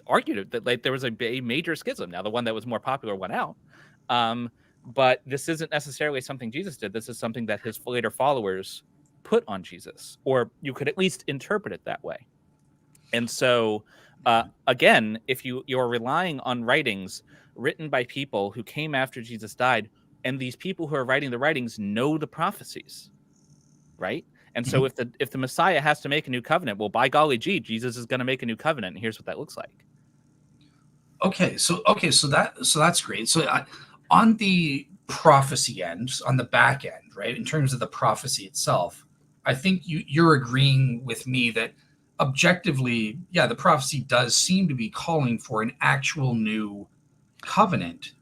argued that like there was a major schism. Now, the one that was more popular went out. But this isn't necessarily something Jesus did. This is something that his later followers put on Jesus, or you could at least interpret it that way. And so, again, if you're relying on writings written by people who came after Jesus died, and these people who are writing the writings know the prophecies, right? And so, if the Messiah has to make a new covenant, well, by golly gee, Jesus is going to make a new covenant, and here's what that looks like. So that's great. So on the prophecy end, on the back end, right, in terms of the prophecy itself, I think you're agreeing with me that objectively, yeah, the prophecy does seem to be calling for an actual new covenant,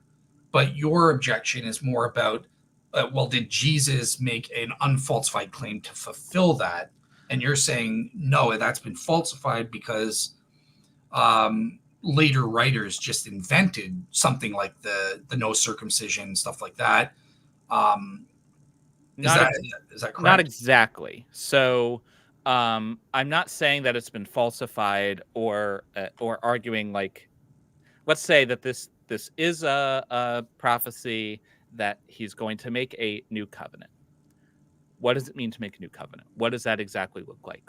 but your objection is more about, well, did Jesus make an unfalsified claim to fulfill that? And you're saying no, that's been falsified because later writers just invented something like the no circumcision, stuff like that. Is Not that ex- is that Not correct? exactly. So, I'm not saying that it's been falsified or arguing like, let's say that this is a prophecy that he's going to make a new covenant. What does it mean to make a new covenant? What does that exactly look like?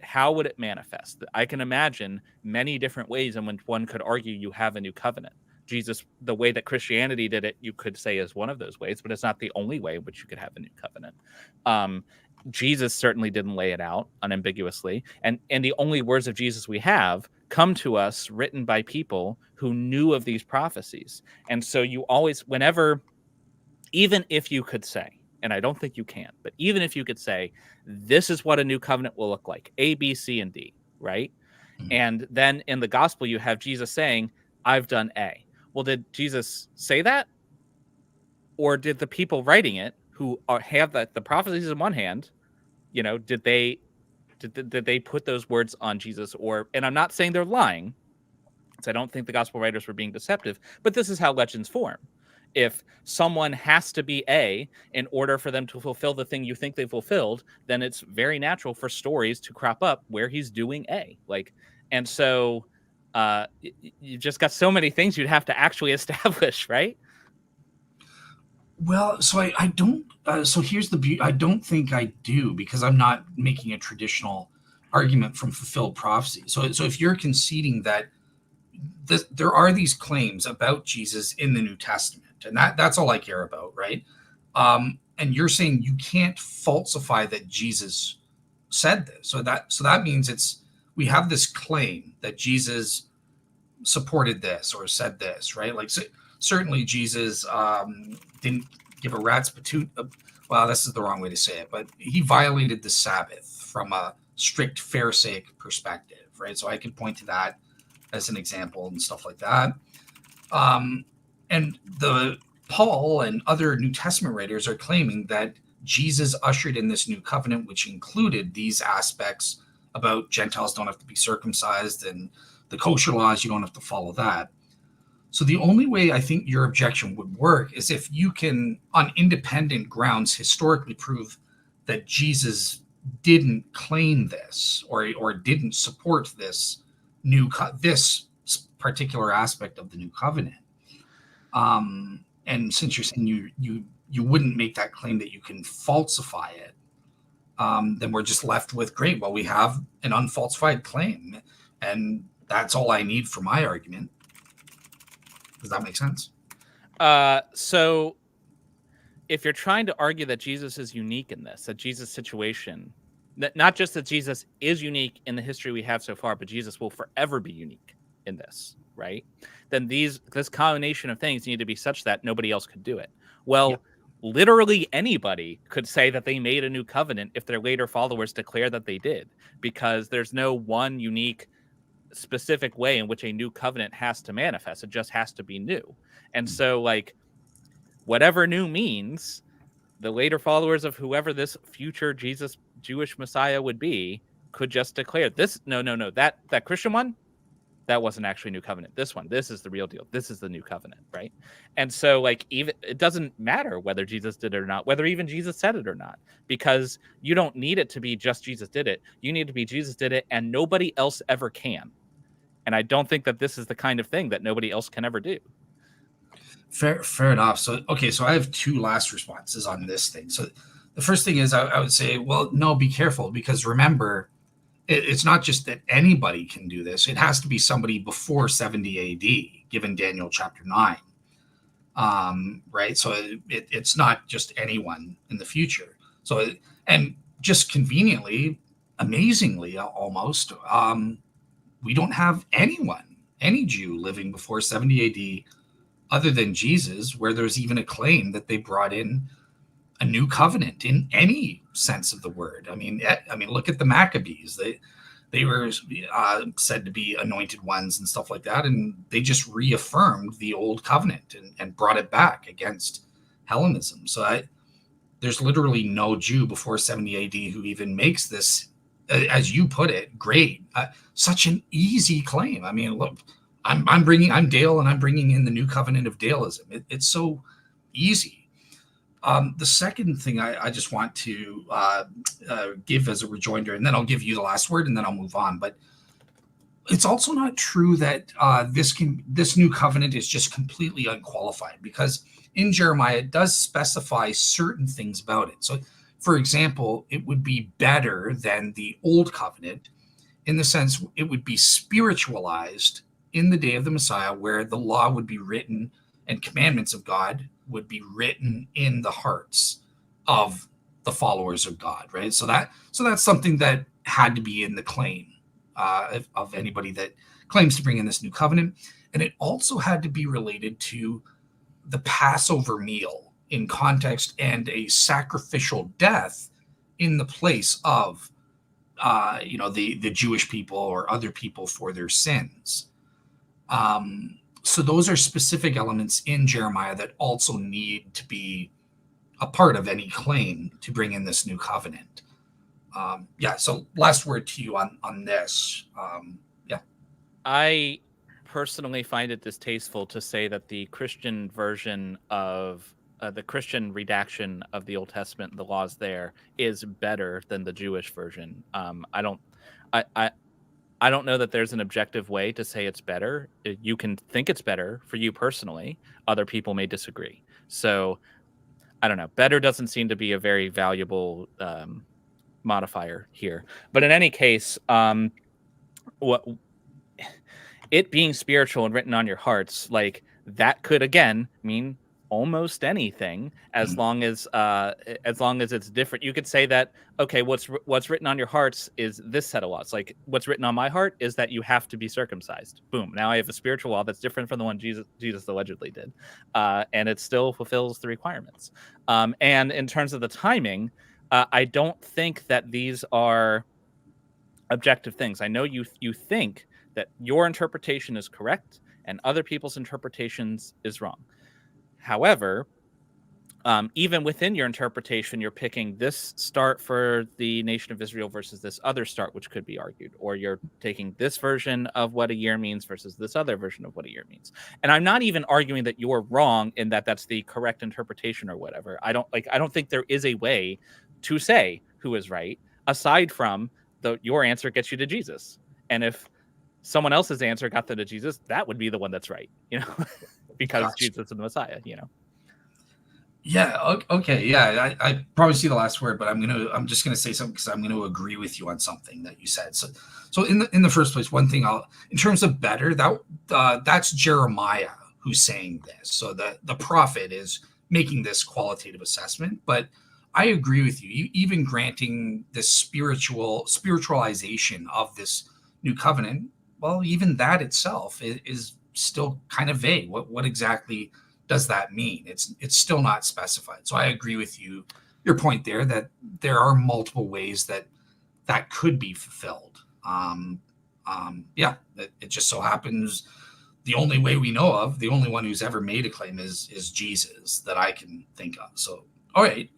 How would it manifest? I can imagine many different ways in which one could argue you have a new covenant. Jesus, the way that Christianity did it, you could say is one of those ways, but it's not the only way in which you could have a new covenant. Jesus certainly didn't lay it out unambiguously. And the only words of Jesus we have come to us written by people who knew of these prophecies. And so you always, whenever, even if you could say, and I don't think you can, but even if you could say, this is what a new covenant will look like, A, B, C, and D, right? Mhm. And then in the gospel, you have Jesus saying, I've done A. Well, did Jesus say that? Or did the people writing it who have the prophecies in one hand, did they put those words on Jesus? And I'm not saying they're lying, because I don't think the gospel writers were being deceptive, but this is how legends form. If someone has to be A in order for them to fulfill the thing you think they fulfilled, then it's very natural for stories to crop up where he's doing A. And so you just got so many things you'd have to actually establish, right? Well, so I don't. So here's the beauty. I don't think I do, because I'm not making a traditional argument from fulfilled prophecy. So if you're conceding that there are these claims about Jesus in the New Testament, and that's all I care about, right? And you're saying you can't falsify that Jesus said this. So that means we have this claim that Jesus supported this or said this, right? Like, certainly Jesus didn't give a rat's patoot. Well, this is the wrong way to say it, but he violated the Sabbath from a strict Pharisaic perspective, right? So I could point to that as an example and stuff like that. And the Paul and other New Testament writers are claiming that Jesus ushered in this new covenant, which included these aspects about Gentiles don't have to be circumcised, and the kosher laws, you don't have to follow that. So the only way I think your objection would work is if you can, on independent grounds, historically prove that Jesus didn't claim this, or didn't support this this particular aspect of the new covenant. And since you're saying you wouldn't make that claim that you can falsify it, then we're just left with, great, well, we have an unfalsified claim, and that's all I need for my argument. Does that make sense? So if you're trying to argue that Jesus is unique in this, that Jesus' situation, that not just that Jesus is unique in the history we have so far, but Jesus will forever be unique in this, right? Then this combination of things need to be such that nobody else could do it. Well, literally anybody could say that they made a new covenant if their later followers declare that they did, because there's no one unique specific way in which a new covenant has to manifest. It just has to be new. And so, like, whatever new means, the later followers of whoever this future Jesus Jewish Messiah would be could just declare this. No, that Christian one, that wasn't actually new covenant. This one, this is the real deal. This is the new covenant, right? And so, like, even it doesn't matter whether Jesus did it or not, whether even Jesus said it or not, because you don't need it to be just Jesus did it. You need to be Jesus did it, and nobody else ever can. And I don't think that this is the kind of thing that nobody else can ever do. Fair enough. So, okay, so I have two last responses on this thing. So the first thing is I would say, well, no, be careful, because remember, it's not just that anybody can do this. It has to be somebody before 70 AD, given Daniel chapter 9. Right? So it's not just anyone in the future. So, and just conveniently, amazingly, almost, we don't have anyone, any Jew living before 70 AD, other than Jesus, where there's even a claim that they brought in a new covenant in any sense of the word. I mean, look at the Maccabees. They were said to be anointed ones and stuff like that, and they just reaffirmed the old covenant and brought it back against Hellenism. So there's literally no Jew before 70 AD who even makes this, as you put it, great, such an easy claim. I mean, look, I'm Dale, and I'm bringing in the new covenant of Daleism. It's so easy. The second thing I just want to give as a rejoinder, and then I'll give you the last word, and then I'll move on. But it's also not true that this new covenant is just completely unqualified, because in Jeremiah it does specify certain things about it. So, for example, it would be better than the old covenant in the sense it would be spiritualized in the day of the Messiah, where the law would be written and commandments of God would be written in the hearts of the followers of God, right? So that's something that had to be in the claim of anybody that claims to bring in this new covenant. And it also had to be related to the Passover meal in context, and a sacrificial death in the place of the Jewish people or other people for their sins. So those are specific elements in Jeremiah that also need to be a part of any claim to bring in this new covenant. So last word to you on this. I personally find it distasteful to say that the Christian version of the Christian redaction of the Old Testament, the laws there, is better than the Jewish version. I don't know that there's an objective way to say it's better. You can think it's better for you personally. Other people may disagree. So I don't know. Better doesn't seem to be a very valuable modifier here. But in any case, what it being spiritual and written on your hearts, like, that could again mean almost anything, as long as it's different. You could say that, okay, what's written on your hearts is this set of laws. Like, what's written on my heart is that you have to be circumcised. Boom. Now I have a spiritual law that's different from the one Jesus allegedly did, and it still fulfills the requirements. And in terms of the timing, I don't think that these are objective things. I know you think that your interpretation is correct and other people's interpretations is wrong. However, even within your interpretation, you're picking this start for the nation of Israel versus this other start, which could be argued, or you're taking this version of what a year means versus this other version of what a year means. And I'm not even arguing that you're wrong in that that's the correct interpretation or whatever. I don't think there is a way to say who is right aside from your answer gets you to Jesus. And if someone else's answer got them to Jesus, that would be the one that's right, because Gotcha. Jesus is the Messiah, Yeah. Okay. Yeah. I probably see the last word, but I'm just gonna say something because I'm gonna agree with you on something that you said. So in the first place, one thing in terms of better, that's Jeremiah who's saying this. So the prophet is making this qualitative assessment, but I agree with you. Even granting the spiritualization of this new covenant, well, even that itself is still kind of vague. What exactly does that mean? It's still not specified. So I agree with your point there that there are multiple ways that could be fulfilled. Yeah, it just so happens the only way we know of, the only one who's ever made a claim is Jesus that I can think of. So all right.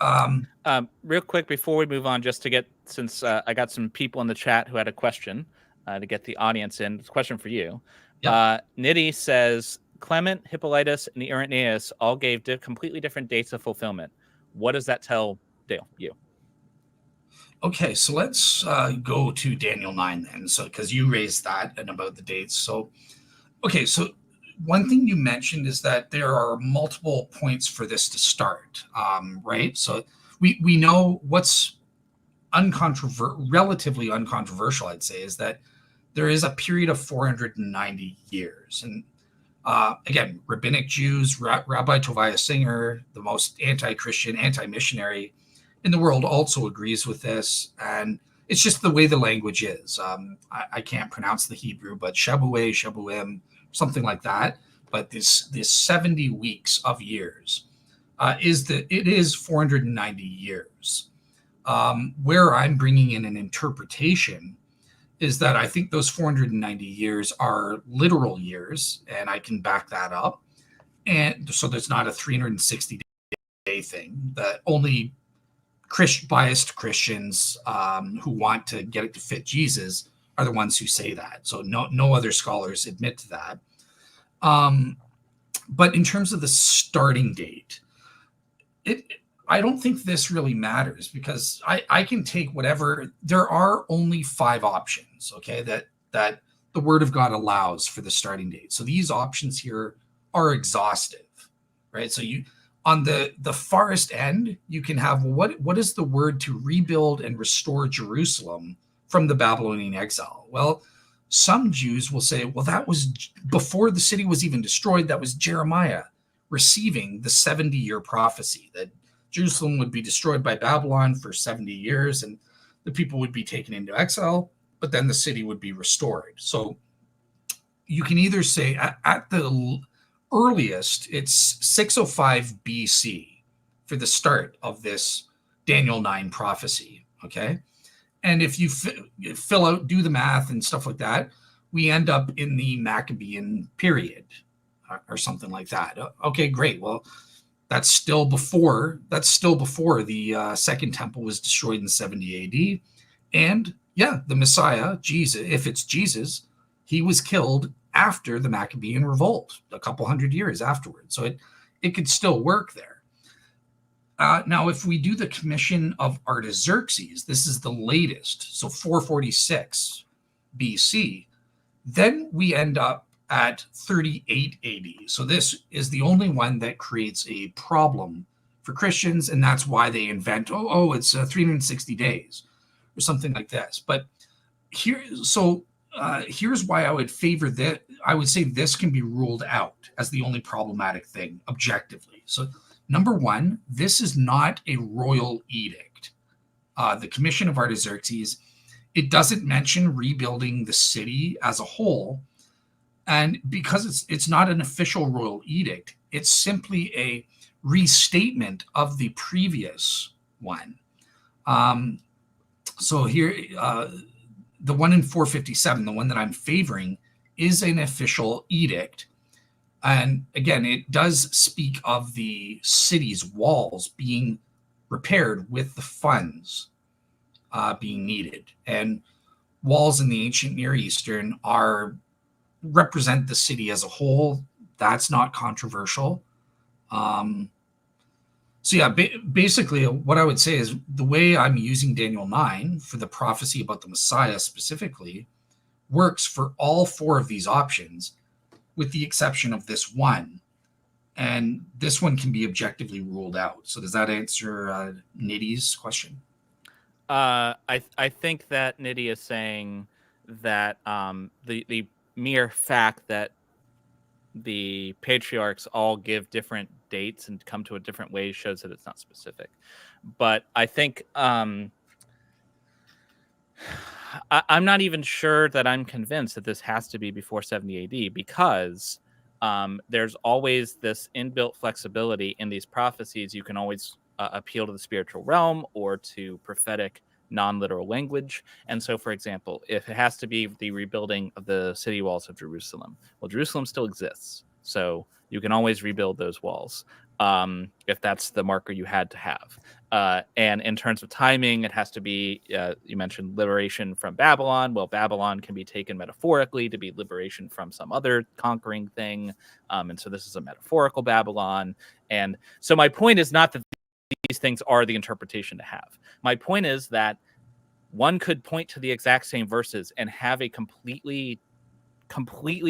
Real quick before we move on, just to get, since I got some people in the chat who had a question to get the audience in. It's a question for you. Yep. Nitty says Clement, Hippolytus, and Irenaeus all gave completely different dates of fulfillment. What does that tell you? Okay, so let's go to Daniel 9 then. So because you raised that and about the dates. So okay, so one thing you mentioned is that there are multiple points for this to start, right? So we know what's relatively uncontroversial, I'd say, is that there is a period of 490 years. And again, rabbinic Jews, Rabbi Tovia Singer, the most anti-Christian, anti-missionary in the world, also agrees with this. And it's just the way the language is. I can't pronounce the Hebrew, but Shabueh, Shabuim, something like that. But this 70 weeks of years it is 490 years. Where I'm bringing in an interpretation is that I think those 490 years are literal years, and I can back that up. And so there's not a 360-day thing that only biased Christians who want to get it to fit Jesus are the ones who say that. So no other scholars admit to that. But in terms of the starting date, I don't think this really matters because I can take whatever. There are only 5 options, okay, that the Word of God allows for the starting date. So these options here are exhaustive, right? So you on the farthest end, you can have what is the word to rebuild and restore Jerusalem from the Babylonian exile? Well, some Jews will say, well, that was before the city was even destroyed. That was Jeremiah receiving the 70-year prophecy that Jerusalem would be destroyed by Babylon for 70 years and the people would be taken into exile, but then the city would be restored. So you can either say at the earliest, it's 605 BC for the start of this Daniel 9 prophecy, okay? And if you fill out, do the math and stuff like that, we end up in the Maccabean period or something like that. Okay, great. Well, that's still before the Second Temple was destroyed in 70 AD. And yeah, the Messiah, Jesus, if it's Jesus, he was killed after the Maccabean revolt, a couple hundred years afterwards. So it could still work there. Now, if we do the commission of Artaxerxes, this is the latest, so 446 BC, then we end up at 38 AD. So this is the only one that creates a problem for Christians, and that's why they invent, it's 360 days or something like this. But here's why I would favor that. I would say this can be ruled out as the only problematic thing objectively. So number one, this is not a royal edict. The Commission of Artaxerxes, it doesn't mention rebuilding the city as a whole. And because it's not an official royal edict, it's simply a restatement of the previous one. So here, the one in 457, the one that I'm favoring, is an official edict. And again, it does speak of the city's walls being repaired with the funds being needed. And walls in the ancient Near Eastern are represent the city as a whole. That's not controversial. Um, so yeah, basically, what I would say is the way I'm using Daniel 9 for the prophecy about the Messiah specifically works for all four of these options, with the exception of this one. And this one can be objectively ruled out. So does that answer Nitty's question? I think that Nitty is saying that the mere fact that the patriarchs all give different dates and come to a different way shows that it's not specific. But I think I'm not even sure that I'm convinced that this has to be before 70 AD, because there's always this inbuilt flexibility in these prophecies. You can always appeal to the spiritual realm or to prophetic non-literal language. And so, for example, if it has to be the rebuilding of the city walls of Jerusalem, well, Jerusalem still exists, so you can always rebuild those walls if that's the marker you had to have. And in terms of timing, it has to be, you mentioned liberation from Babylon. Well, Babylon can be taken metaphorically to be liberation from some other conquering thing. And so this is a metaphorical Babylon. And so my point is not that these things are the interpretation to have. My point is that one could point to the exact same verses and have a completely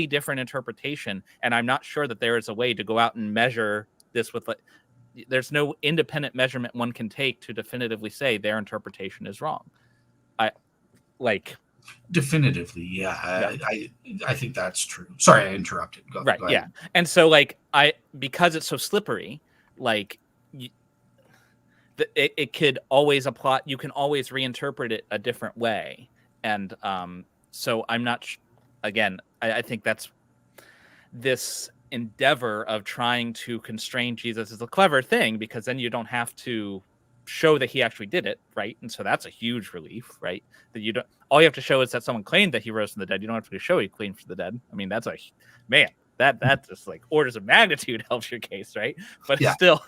different interpretation. And I'm not sure that there is a way to go out and measure this with, there's no independent measurement one can take to definitively say their interpretation is wrong. Definitively, yeah. I think that's true. Sorry, I interrupted. Go ahead. Yeah. And so because it's so slippery, it could always apply. You can always reinterpret it a different way. And so I'm not again, I think that's this endeavor of trying to constrain Jesus is a clever thing, because then you don't have to show that he actually did it, right? And so that's a huge relief, right? That you don't, all you have to show is that someone claimed that he rose from the dead. You don't have to show he claimed from the dead. I mean, that's that just like orders of magnitude helps your case, right? But yeah. Still,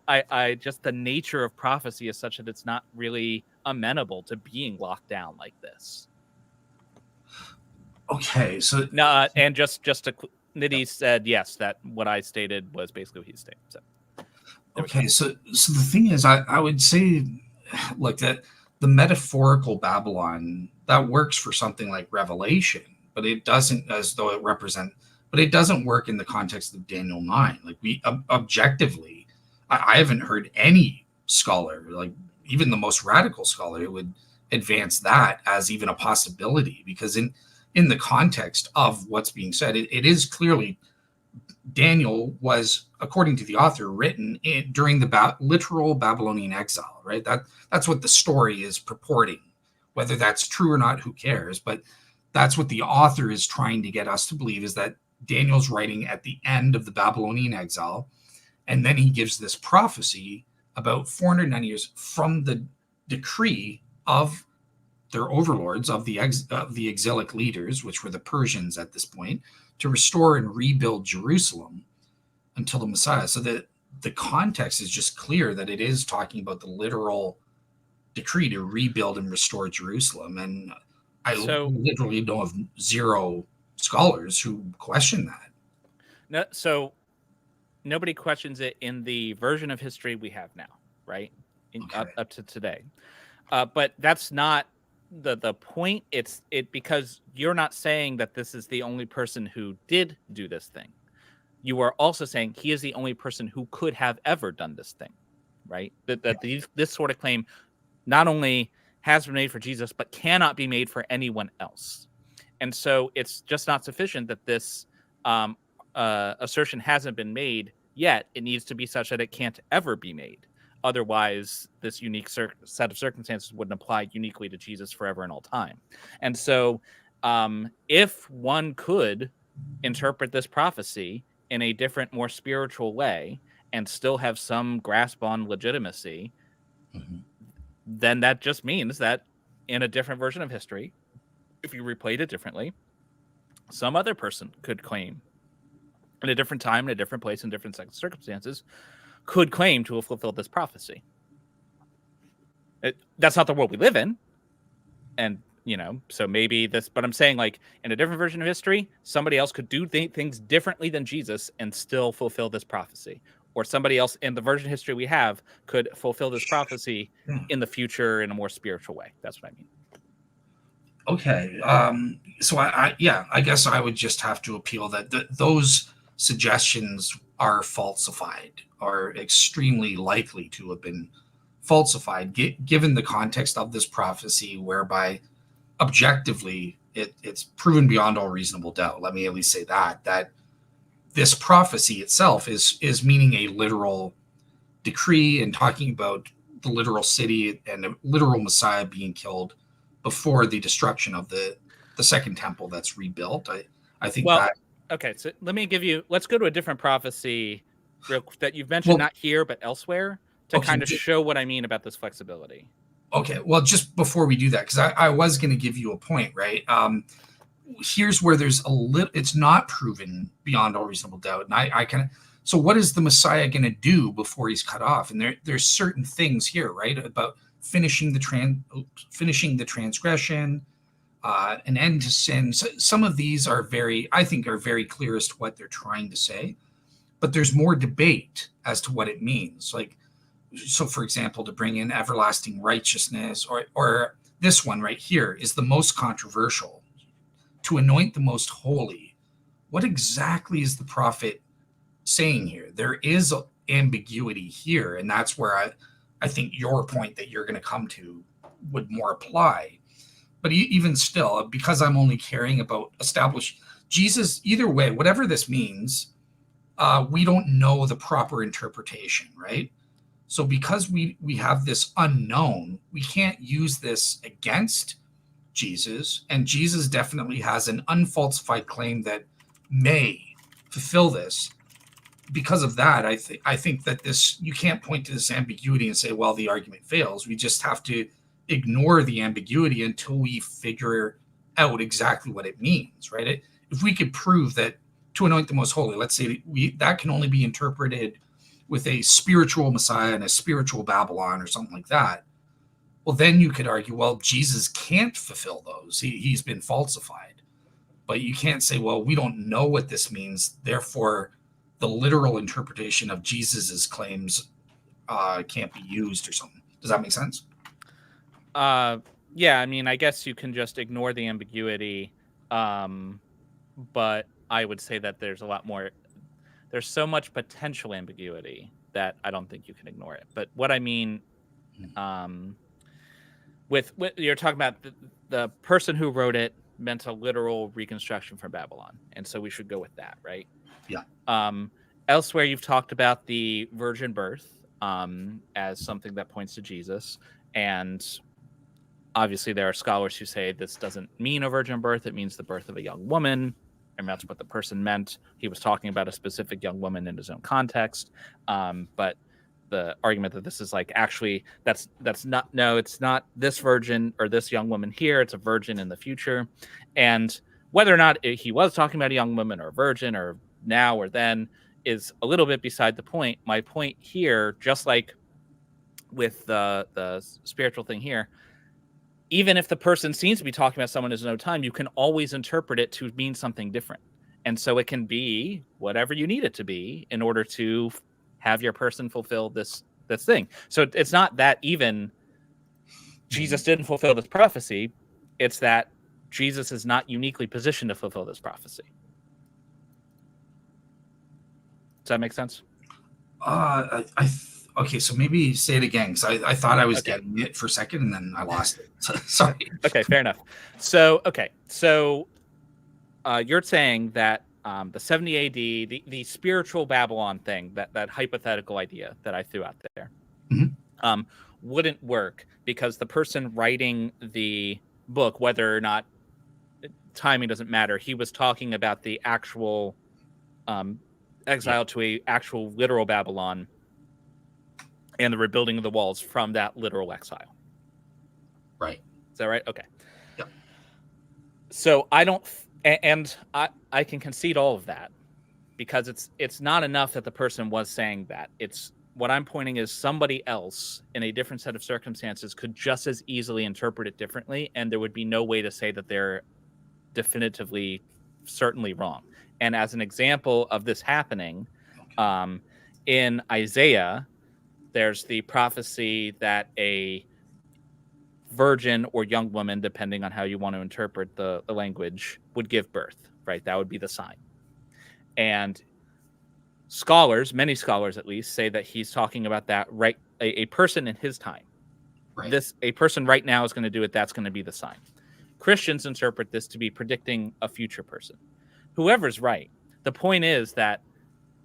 I just, the nature of prophecy is such that it's not really amenable to being locked down like this. Okay, so and just to Nitty said yes, that what I stated was basically what he stated. So okay, so the thing is, I would say, like, that the metaphorical Babylon that works for something like Revelation, but it doesn't, as though it but it doesn't work in the context of Daniel 9. Like, we objectively, I haven't heard any scholar, like even the most radical scholar, who would advance that as even a possibility, because in the context of what's being said, it is clearly Daniel was, according to the author, written during the literal Babylonian exile, right? That's what the story is purporting. Whether that's true or not, who cares? But that's what the author is trying to get us to believe, is that Daniel's writing at the end of the Babylonian exile, and then he gives this prophecy about 490 years from the decree of their overlords, of the exilic leaders, which were the Persians at this point, to restore and rebuild Jerusalem until the Messiah. So that the context is just clear that it is talking about the literal decree to rebuild and restore Jerusalem. And I literally know of zero scholars who question that. No, so nobody questions it in the version of history we have now, right? Up to today. But that's not the point. It's because you're not saying that this is the only person who did do this thing. You are also saying he is the only person who could have ever done this thing, right? This sort of claim not only has been made for Jesus, but cannot be made for anyone else. And so it's just not sufficient that this assertion hasn't been made yet. It needs to be such that it can't ever be made. Otherwise, this unique set of circumstances wouldn't apply uniquely to Jesus forever and all time. And so if one could interpret this prophecy in a different, more spiritual way and still have some grasp on legitimacy, then that just means that in a different version of history, if you replayed it differently, some other person could claim in a different time, in a different place, in different circumstances, could claim to have fulfilled this prophecy. That's not the world we live in. And, so maybe this, but I'm saying, like, in a different version of history, somebody else could do things differently than Jesus and still fulfill this prophecy. Or somebody else in the version of history we have could fulfill this prophecy in the future in a more spiritual way. That's what I mean. Okay. So I guess I would just have to appeal that those suggestions are falsified, are extremely likely to have been falsified, given the context of this prophecy, whereby objectively it's proven beyond all reasonable doubt. Let me at least say that this prophecy itself is meaning a literal decree and talking about the literal city and a literal Messiah being killed before the destruction of the second temple that's rebuilt. I think that. Okay, so let's go to a different prophecy that you've mentioned, not here, but elsewhere, to kind of show what I mean about this flexibility. Okay, well, just before we do that, because I was going to give you a point, right? Here's where there's it's not proven beyond all reasonable doubt. And I kind of, so what is the Messiah going to do before he's cut off? And there's certain things here, right? About finishing the transgression, an end to sin. So some of these are I think are very clear as to what they're trying to say, but there's more debate as to what it means. Like, so for example, to bring in everlasting righteousness, or this one right here is the most controversial, to anoint the most holy. What exactly is the prophet saying here? There is ambiguity here, and that's where I think your point that you're going to come to would more apply. But even still, because I'm only caring about established Jesus, either way, whatever this means, we don't know the proper interpretation, right? So because we have this unknown, we can't use this against Jesus, and Jesus definitely has an unfalsified claim that may fulfill this. Because of that, I think that you can't point to this ambiguity and say, well, the argument fails. We just have to ignore the ambiguity until we figure out exactly what it means, right? If we could prove that to anoint the most holy, let's say that can only be interpreted with a spiritual Messiah and a spiritual Babylon or something like that, well, then you could argue, well, Jesus can't fulfill those. He's been falsified. But you can't say, well, we don't know what this means, therefore the literal interpretation of Jesus's claims can't be used or something. Does that make sense? Yeah, I mean, I guess you can just ignore the ambiguity, but I would say that there's a lot more. There's so much potential ambiguity that I don't think you can ignore it. But what I mean, with you're talking about the person who wrote it meant a literal reconstruction from Babylon, and so we should go with that, right? Yeah. Elsewhere, you've talked about the virgin birth as something that points to Jesus, and obviously there are scholars who say this doesn't mean a virgin birth; it means the birth of a young woman. And that's what the person meant. He was talking about a specific young woman in his own context. But the argument that this is like, actually, that's not, no, it's not this virgin or this young woman here. It's a virgin in the future. And whether or not he was talking about a young woman or a virgin or now or then is a little bit beside the point. My point here, just like with the spiritual thing here, even if the person seems to be talking about someone in his own time, you can always interpret it to mean something different. And so it can be whatever you need it to be in order to have your person fulfill this thing. So it's not that even Jesus didn't fulfill this prophecy. It's that Jesus is not uniquely positioned to fulfill this prophecy. Does that make sense? Okay, so maybe say it again, because I thought I was getting it for a second, and then I lost it. Sorry. Okay, fair enough. So you're saying that the 70 AD, the spiritual Babylon thing, that hypothetical idea that I threw out there, wouldn't work because the person writing the book, whether or not timing doesn't matter, he was talking about the actual exile to a actual literal Babylon and the rebuilding of the walls from that literal exile. Right. Is that right? Okay. Yeah. So I don't And I can concede all of that, because it's not enough that the person was saying that. It's what I'm pointing is somebody else in a different set of circumstances could just as easily interpret it differently, and there would be no way to say that they're definitively certainly wrong. And as an example of this happening, um, in Isaiah, there's the prophecy that a virgin or young woman, depending on how you want to interpret the language, would give birth, right? That would be the sign. And scholars, many scholars at least, say that he's talking about that right, a person in his time. Right. This a person right now is going to do it. That's going to be the sign. Christians interpret this to be predicting a future person. Whoever's right. The point is that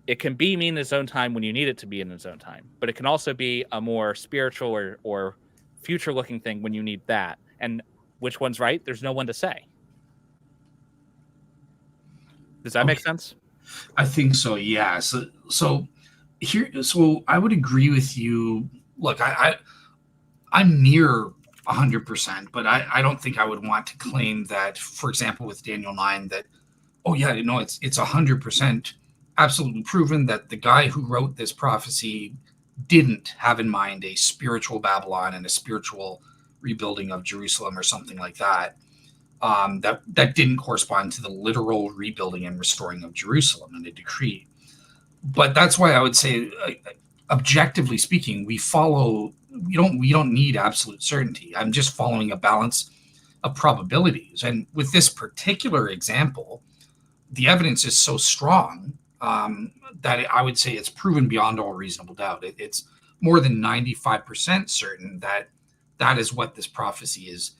it can be mean in his own time when you need it to be in his own time, but it can also be a more spiritual or future looking thing when you need that. And which one's right? There's no one to say. Does that make sense? I think so. Yeah. So I would agree with you. Look, I'm near 100%, but I don't think I would want to claim that, for example, with Daniel 9, that, oh yeah, no, it's 100% absolutely proven that the guy who wrote this prophecy didn't have in mind a spiritual Babylon and a spiritual rebuilding of Jerusalem or something like that. That didn't correspond to the literal rebuilding and restoring of Jerusalem in a decree. But that's why I would say, objectively speaking, we don't need absolute certainty. I'm just following a balance of probabilities. And with this particular example, the evidence is so strong, that I would say it's proven beyond all reasonable doubt. It's more than 95% certain that that is what this prophecy is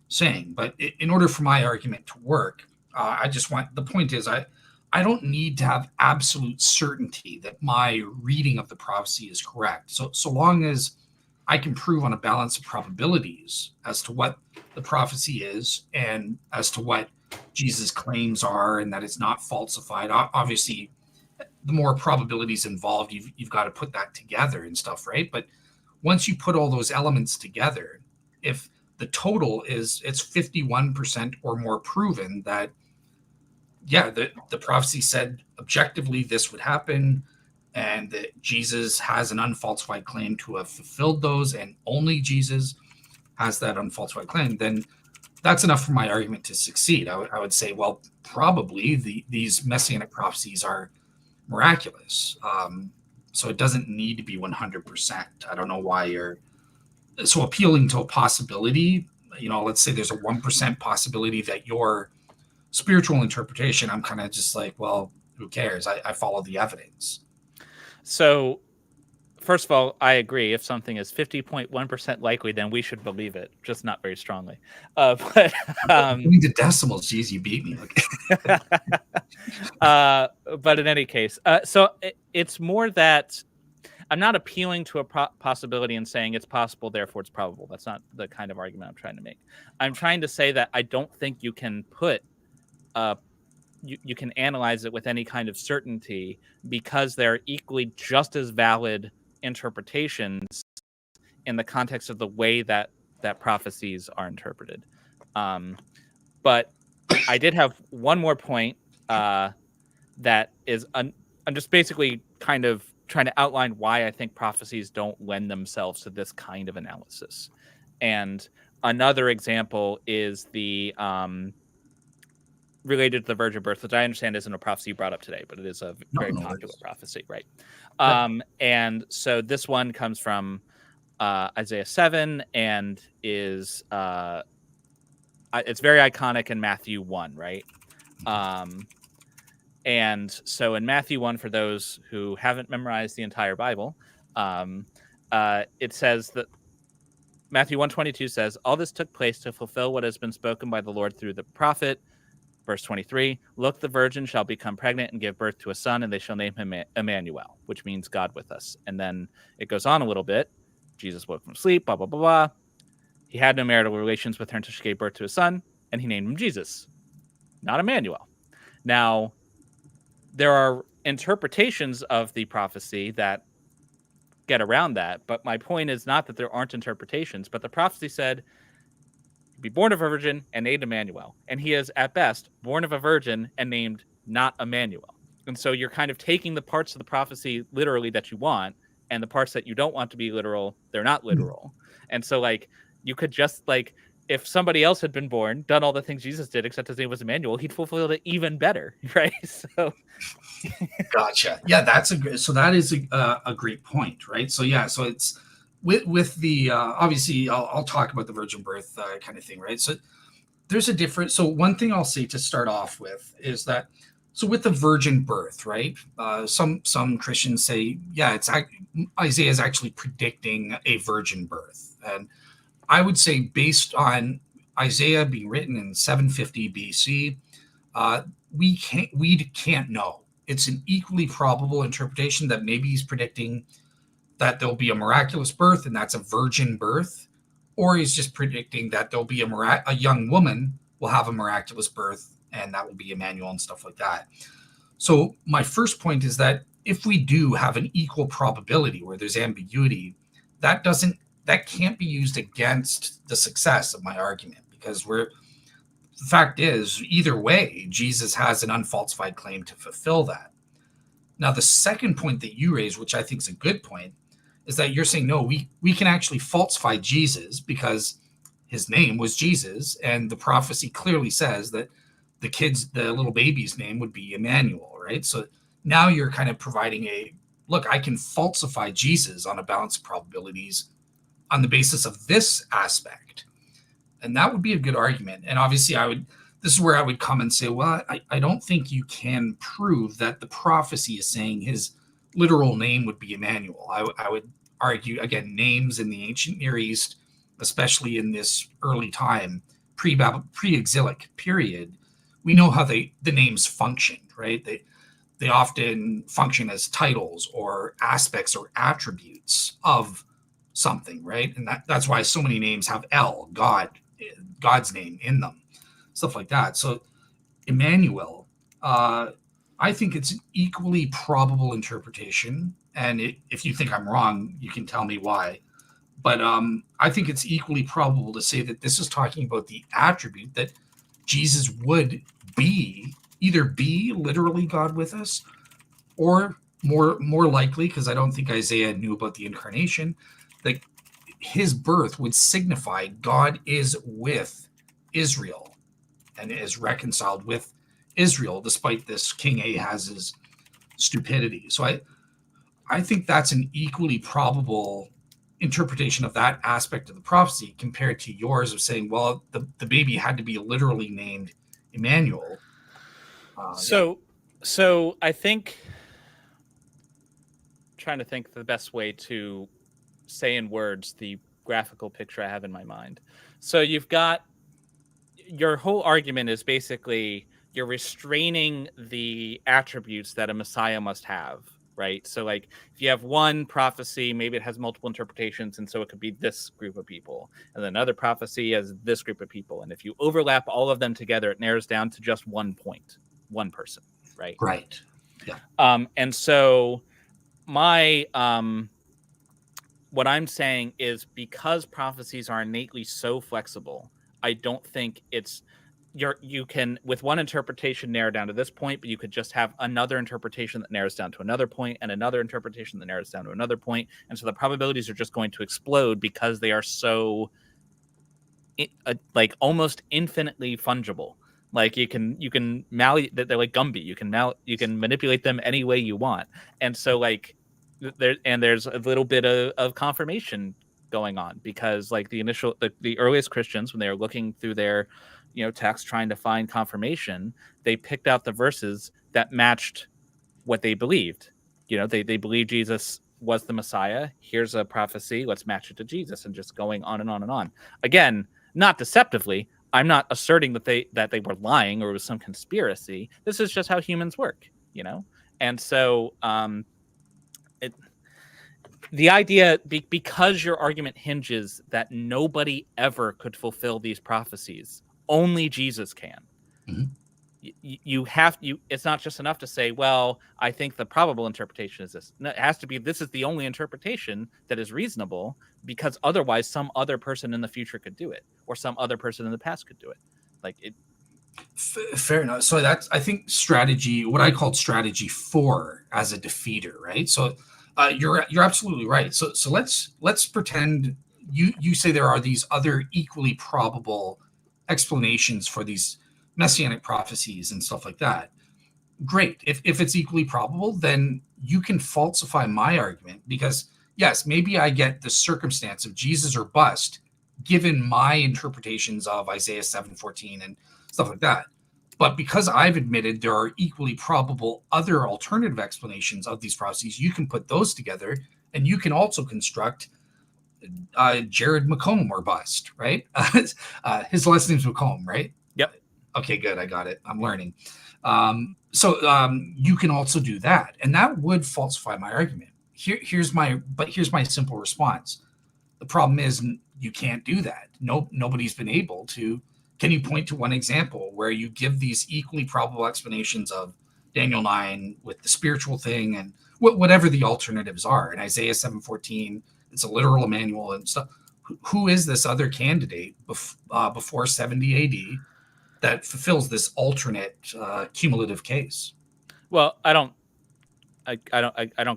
saying. But in order for my argument to work, the point is, I don't need to have absolute certainty that my reading of the prophecy is correct. So long as I can prove on a balance of probabilities as to what the prophecy is and as to what Jesus' claims are, and that it's not falsified. Obviously, the more probabilities involved, you've got to put that together and stuff, right? But once you put all those elements together, if the total is it's 51% or more proven that, yeah, the prophecy said objectively this would happen, and that Jesus has an unfalsified claim to have fulfilled those, and only Jesus has that unfalsified claim, then that's enough for my argument to succeed. I would say, well, probably these messianic prophecies are miraculous. So it doesn't need to be 100%. I don't know why you're so appealing to a possibility. Let's say there's a 1% possibility that your spiritual interpretation, I'm kind of just like, well, who cares? I follow the evidence. So, first of all, I agree. If something is 50.1% likely, then we should believe it, just not very strongly. But Going to decimals, geez, you beat me. but in any case, so it's more that I'm not appealing to a possibility and saying it's possible, therefore it's probable. That's not the kind of argument I'm trying to make. I'm trying to say that I don't think you can put you can analyze it with any kind of certainty, because they're equally just as valid interpretations in the context of the way that prophecies are interpreted. But I did have one more point that is I'm just basically kind of trying to outline why I think prophecies don't lend themselves to this kind of analysis. And another example is the related to the virgin birth, which I understand isn't a prophecy brought up today, but it is a very popular prophecy, right? And so this one comes from Isaiah 7 and is it's very iconic in Matthew 1, right? And so in Matthew 1, for those who haven't memorized the entire Bible, it says that Matthew 1:22 says, "All this took place to fulfill what has been spoken by the Lord through the prophet." Verse 23, "Look, the virgin shall become pregnant and give birth to a son, and they shall name him Emmanuel," which means God with us. And then it goes on a little bit. Jesus woke from sleep, blah, blah, blah, blah. He had no marital relations with her until she gave birth to a son, and he named him Jesus, not Emmanuel. Now, there are interpretations of the prophecy that get around that, but my point is not that there aren't interpretations, but the prophecy said He'd be born of a virgin and named Emmanuel. And he is, at best, born of a virgin and named not Emmanuel. And so you're kind of taking the parts of the prophecy literally that you want, and the parts that you don't want to be literal, they're not literal. And so, like, you could just, like, if somebody else had been born, done all the things Jesus did, except his name was Emmanuel, he'd fulfilled it even better, right? So, gotcha. Yeah, that is a great point, right? So yeah, so it's with the obviously I'll talk about the virgin birth kind of thing, right? So there's a difference. So one thing I'll say to start off with is that so with the virgin birth, right? Some Christians say, yeah, Isaiah is actually predicting a virgin birth, and I would say based on Isaiah being written in 750 BC, we can't know. It's an equally probable interpretation that maybe he's predicting that there'll be a miraculous birth and that's a virgin birth, or he's just predicting that there'll be a young woman will have a miraculous birth and that will be Emmanuel and stuff like that. So my first point is that if we do have an equal probability where there's ambiguity, that can't be used against the success of my argument, because the fact is, either way, Jesus has an unfalsified claim to fulfill that. Now, the second point that you raised, which I think is a good point, is that you're saying, no, we can actually falsify Jesus because his name was Jesus, and the prophecy clearly says that the little baby's name would be Emmanuel, right? So now you're kind of providing look, I can falsify Jesus on a balance of probabilities on the basis of this aspect. And that would be a good argument. And obviously this is where I would come and say, well, I don't think you can prove that the prophecy is saying his literal name would be Emmanuel. I would argue, again, names in the ancient Near East, especially in this early time, pre-exilic period, we know how the names functioned, right? They often function as titles or aspects or attributes of something, right? And that's why so many names have God's name in them, stuff like that. So Emmanuel, I think it's an equally probable interpretation. And if you think I'm wrong, you can tell me why. But I think it's equally probable to say that this is talking about the attribute that Jesus would either be literally God with us, or more likely, because I don't think Isaiah knew about the incarnation, that his birth would signify God is with Israel and is reconciled with Israel, despite this King Ahaz's stupidity. So I think that's an equally probable interpretation of that aspect of the prophecy compared to yours of saying, well, the baby had to be literally named Emmanuel. So I think, trying to think the best way to say in words the graphical picture I have in my mind. So you've got, your whole argument is basically you're restraining the attributes that a Messiah must have, right? So like if you have one prophecy, maybe it has multiple interpretations, and so it could be this group of people, and then another prophecy has this group of people, and if you overlap all of them together, it narrows down to just one point, one person, right? Right. Yeah. And so my what I'm saying is, because prophecies are innately so flexible, I don't think you can with one interpretation narrow down to this point, but you could just have another interpretation that narrows down to another point, and another interpretation that narrows down to another point, and so the probabilities are just going to explode because they are so like almost infinitely fungible. Like you can they're like Gumby. You can manipulate them any way you want, and so like there's a little bit of confirmation going on, because like the earliest Christians, when they were looking through their text trying to find confirmation, they picked out the verses that matched what they believed. They believed Jesus was the Messiah. Here's a prophecy, let's match it to Jesus, and just going on and on and on. Again, not deceptively. I'm not asserting that they were lying or it was some conspiracy. This is just how humans work, and so the idea, because your argument hinges that nobody ever could fulfill these prophecies, only Jesus can. Mm-hmm. it's not just enough to say, well, I think the probable interpretation is this. No, it has to be, this is the only interpretation that is reasonable, because otherwise some other person in the future could do it, or some other person in the past could do it. Like it. Fair enough. So that's, I think, strategy, what I called strategy 4 as a defeater, right? So you're absolutely right. So let's pretend you say there are these other equally probable explanations for these messianic prophecies and stuff like that. Great. If it's equally probable, then you can falsify my argument, because yes, maybe I get the circumstance of Jesus or bust given my interpretations of Isaiah 7:14 and stuff like that. But because I've admitted there are equally probable other alternative explanations of these prophecies, you can put those together, and you can also construct Jared McComb or bust, right? His last name's McComb, right? Yep. Okay, good. I got it. I'm learning. So you can also do that, and that would falsify my argument. Here's my simple response. The problem is you can't do that. Nobody's been able to. Can you point to one example where you give these equally probable explanations of Daniel 9 with the spiritual thing and whatever the alternatives are? In Isaiah 7:14, it's a literal Emmanuel and stuff. Who is this other candidate before 70 AD that fulfills this alternate cumulative case? Well, I don't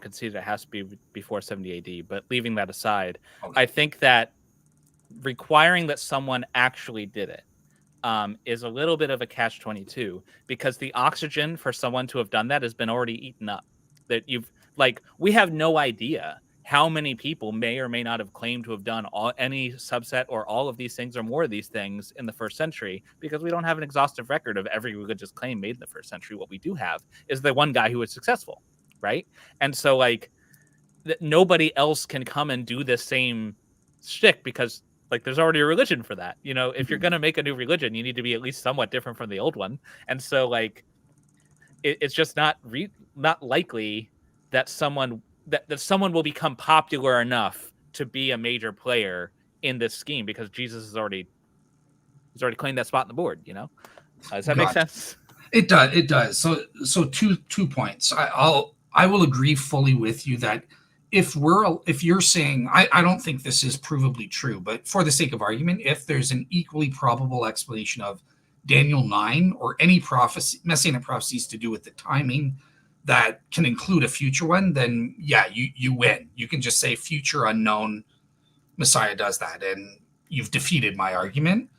concede it has to be before 70 AD, but leaving that aside, Okay. I think that requiring that someone actually did it is a little bit of a catch-22, because the oxygen for someone to have done that has been already eaten up. That we have no idea how many people may or may not have claimed to have done any subset or all of these things or more of these things in the first century, because we don't have an exhaustive record of every religious claim made in the first century. What we do have is the one guy who was successful, right? And so nobody else can come and do this same shtick, because there's already a religion for that. If you're going to make a new religion, you need to be at least somewhat different from the old one. And so it's just not likely that someone will become popular enough to be a major player in this scheme, because Jesus has already claimed that spot on the board. Does that make sense? It does. So two points. I will agree fully with you that if you're saying, I don't think this is provably true, but for the sake of argument, if there's an equally probable explanation of Daniel 9 or any prophecy, messianic prophecies to do with the timing that can include a future one, then yeah, you win. You can just say future unknown Messiah does that, and you've defeated my argument.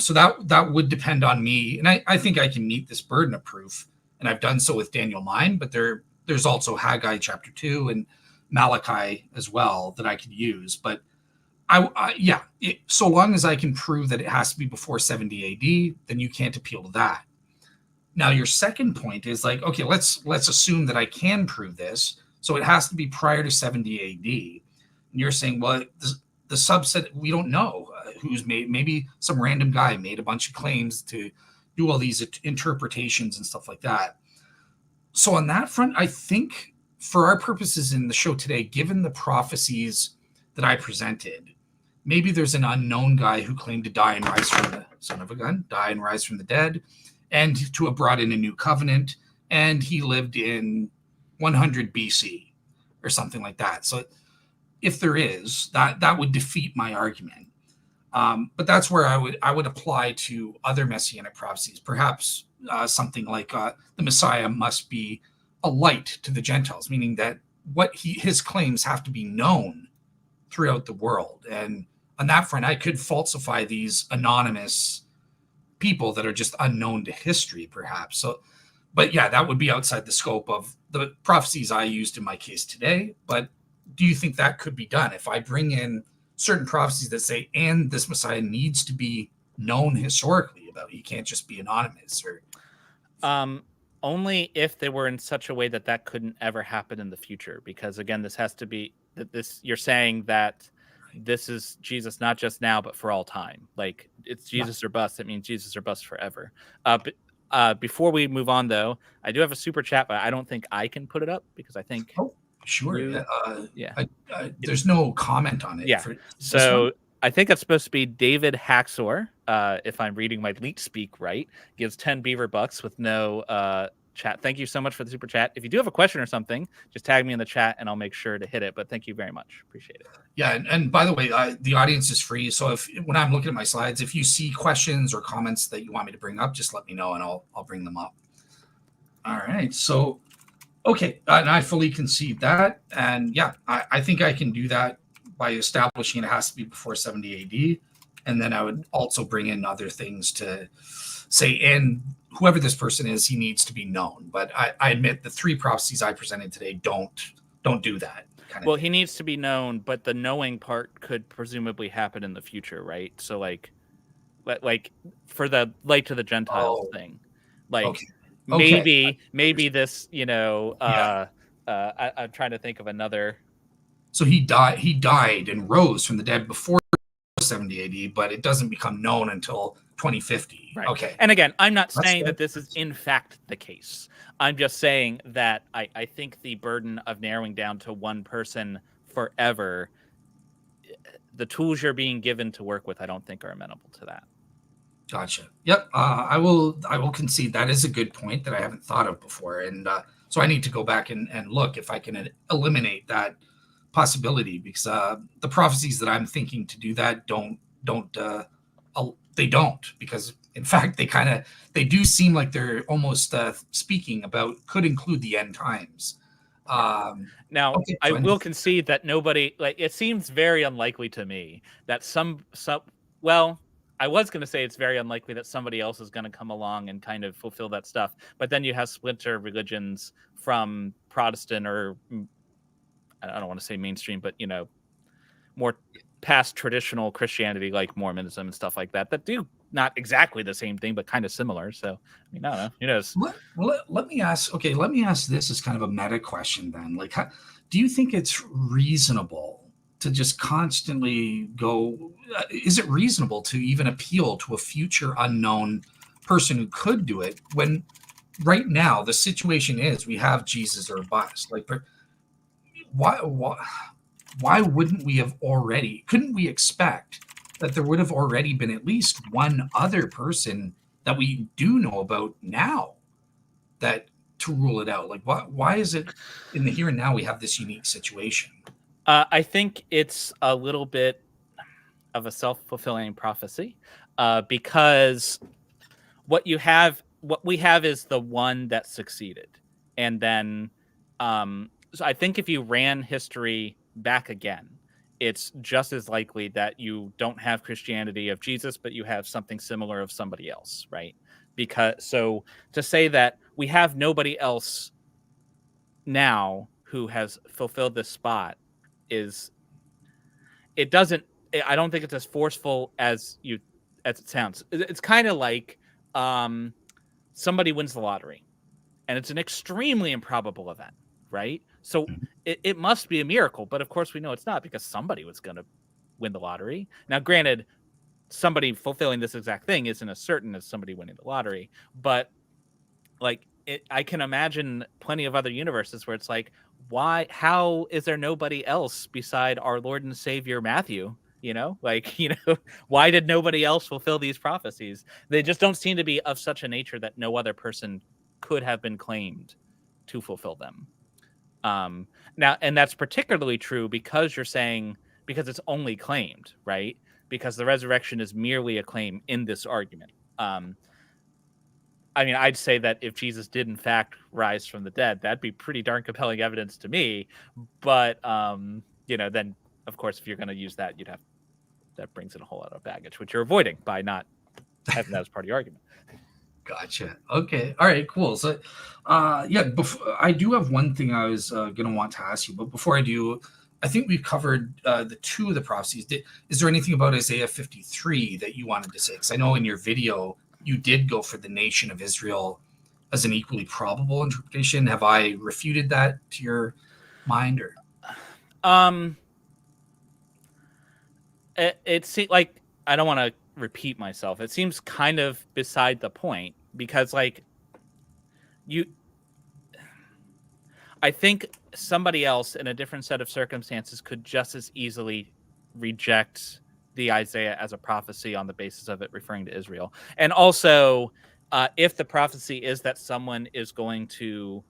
So that would depend on me, and I think I can meet this burden of proof, and I've done so with Daniel 9, but there's also Haggai chapter 2 and Malachi as well that I could use. But so long as I can prove that it has to be before 70 AD, then you can't appeal to that. Now, your second point is okay, let's assume that I can prove this, so it has to be prior to 70 AD. And you're saying, well, the subset, we don't know who's made. Maybe some random guy made a bunch of claims to do all these interpretations and stuff like that. So on that front, I think for our purposes in the show today, given the prophecies that I presented, maybe there's an unknown guy who claimed to die and rise from the son of a gun, die and rise from the dead, and to have brought in a new covenant, and he lived in 100 BC or something like that. So if there is, that would defeat my argument. But that's where I would apply to other messianic prophecies, perhaps something like the Messiah must be a light to the Gentiles, meaning that his claims have to be known throughout the world. And on that front, I could falsify these anonymous people that are just unknown to history, perhaps. So, but yeah, that would be outside the scope of the prophecies I used in my case today. But do you think that could be done if I bring in certain prophecies that say, and this Messiah needs to be known historically about? He can't just be anonymous, or only if they were in such a way that couldn't ever happen in the future. Because again, this has to be you're saying that this is Jesus not just now but for all time. Like it's Jesus or bust. It means Jesus or bust forever. But before we move on, though, I do have a super chat, but I don't think I can put it up because I think sure. you, There's no comment on it. Yeah. So I think it's supposed to be David Haxor, if I'm reading my leet speak right, gives 10 beaver bucks with no chat. Thank you so much for the super chat. If you do have a question or something, just tag me in the chat and I'll make sure to hit it. But thank you very much. Appreciate it. Yeah, and by the way, the audience is free. So if when I'm looking at my slides, if you see questions or comments that you want me to bring up, just let me know and I'll bring them up. All right. So, okay, and I fully concede that, and yeah, I think I can do that by establishing it has to be before 70 AD, and then I would also bring in other things to say, and whoever this person is, he needs to be known. But I admit the three prophecies I presented today don't do that. Well, he needs to be known, but the knowing part could presumably happen in the future, right? So like for the light to the Gentiles thing, like maybe this, I'm trying to think of another. So he died and rose from the dead before 70 AD, but it doesn't become known until 2050. Right. Okay. And again, I'm not saying that this is in fact the case. I'm just saying that I think the burden of narrowing down to one person forever, the tools you're being given to work with, I don't think are amenable to that. Gotcha. Yep. I will concede that is a good point that I haven't thought of before. And so I need to go back and look if I can eliminate that possibility, because the prophecies that I'm thinking to do that don't because in fact they do seem like they're almost speaking about could include the end times. Now I will concede that nobody, like, it seems very unlikely to me that I was going to say it's very unlikely that somebody else is going to come along and kind of fulfill that stuff, but then you have splinter religions from Protestant, or I don't want to say mainstream, but more past traditional Christianity, like Mormonism and stuff like that do not exactly the same thing, but kind of similar. So, I mean, I don't know. Who knows? Let me ask this as kind of a meta question then. Like, do you think it's reasonable to just constantly go? Is it reasonable to even appeal to a future unknown person who could do it when right now the situation is we have Jesus or bust? Like, why wouldn't we have already? Couldn't we expect that there would have already been at least one other person that we do know about now that to rule it out? Like, why is it in the here and now we have this unique situation? I think it's a little bit of a self-fulfilling prophecy, because what we have is the one that succeeded, and then so I think if you ran history back again, it's just as likely that you don't have Christianity of Jesus, but you have something similar of somebody else, right? So to say that we have nobody else now who has fulfilled this spot I don't think it's as forceful as it sounds. It's kind of like somebody wins the lottery, and it's an extremely improbable event, right? So it must be a miracle, but of course we know it's not, because somebody was going to win the lottery. Now, granted, somebody fulfilling this exact thing isn't as certain as somebody winning the lottery, but like I can imagine plenty of other universes where it's like, how is there nobody else beside our Lord and Savior Matthew? Why did nobody else fulfill these prophecies? They just don't seem to be of such a nature that no other person could have been claimed to fulfill them. Now, and that's particularly true because it's only claimed, right? Because the resurrection is merely a claim in this argument. I mean, I'd say that if Jesus did in fact rise from the dead, that'd be pretty darn compelling evidence to me. But then of course, if you're going to use that, that brings in a whole lot of baggage, which you're avoiding by not having that as part of your argument. Gotcha. Okay. All right. Cool. So, I do have one thing I was going to want to ask you, but before I do, I think we've covered the two of the prophecies. Is there anything about Isaiah 53 that you wanted to say? Because I know in your video you did go for the nation of Israel as an equally probable interpretation. Have I refuted that to your mind, or? It seems like, I don't want to repeat myself. It seems kind of beside the point, because I think somebody else in a different set of circumstances could just as easily reject the Isaiah as a prophecy on the basis of it referring to Israel. And also, if the prophecy is that someone is going to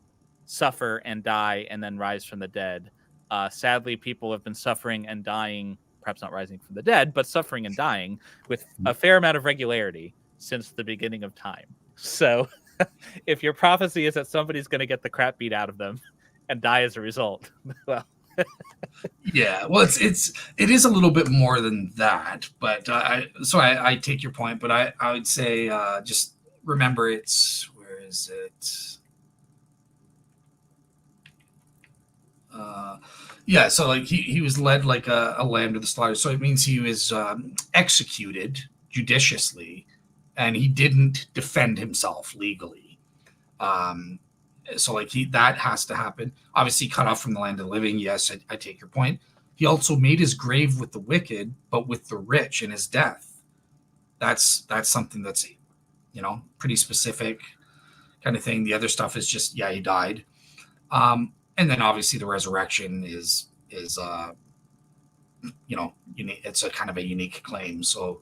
suffer and die and then rise from the dead, sadly, people have been suffering and dying, perhaps not rising from the dead, but suffering and dying with a fair amount of regularity since the beginning of time. So if your prophecy is that somebody's going to get the crap beat out of them and die as a result, well, yeah, well, it is a little bit more than that, but I take your point, but I would say just remember where is it? Yeah, so like he was led like a lamb to the slaughter, so it means he was executed judiciously, and he didn't defend himself legally. Um, so like that has to happen. Obviously, cut off from the land of the living. Yes, I take your point. He also made his grave with the wicked, but with the rich in his death. That's something that's pretty specific kind of thing. The other stuff is just he died. And then obviously the resurrection is unique. It's a kind of a unique claim. So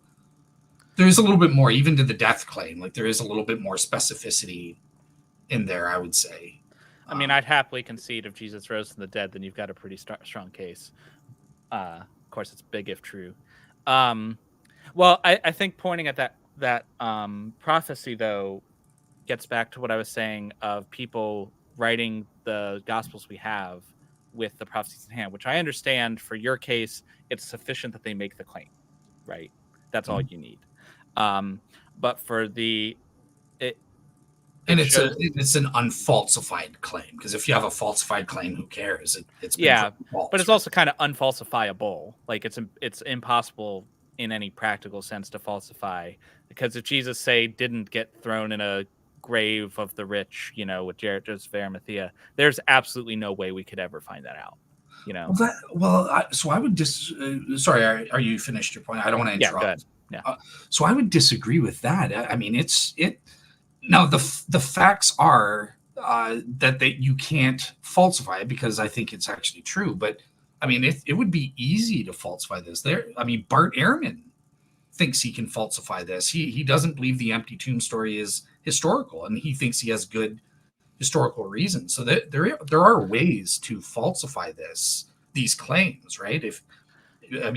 there's a little bit more, even to the death claim. Like there is a little bit more specificity in there, I would say. I mean, I'd happily concede if Jesus rose from the dead, then you've got a pretty strong case. Of course, it's big if true. Well, I think pointing at that prophecy though gets back to what I was saying of people writing the gospels we have with the prophecies in hand, which I understand for your case, it's sufficient that they make the claim, right? That's all you need. But for it's an unfalsified claim, because if you have a falsified claim, who cares? It's been false, but it's also kind of unfalsifiable. Like it's impossible in any practical sense to falsify, because if Jesus didn't get thrown in a grave of the rich, with Jared Joseph Arimathea, there's absolutely no way we could ever find that out. So I would sorry, are you finished your point? I don't want to interrupt. Yeah. So I would disagree with that. I mean, now the facts are that you can't falsify it, because I think it's actually true. But I mean, it would be easy to falsify this. Bart Ehrman thinks he can falsify this. He doesn't believe the empty tomb story is historical, and he thinks he has good historical reasons. So there are ways to falsify these claims, right? If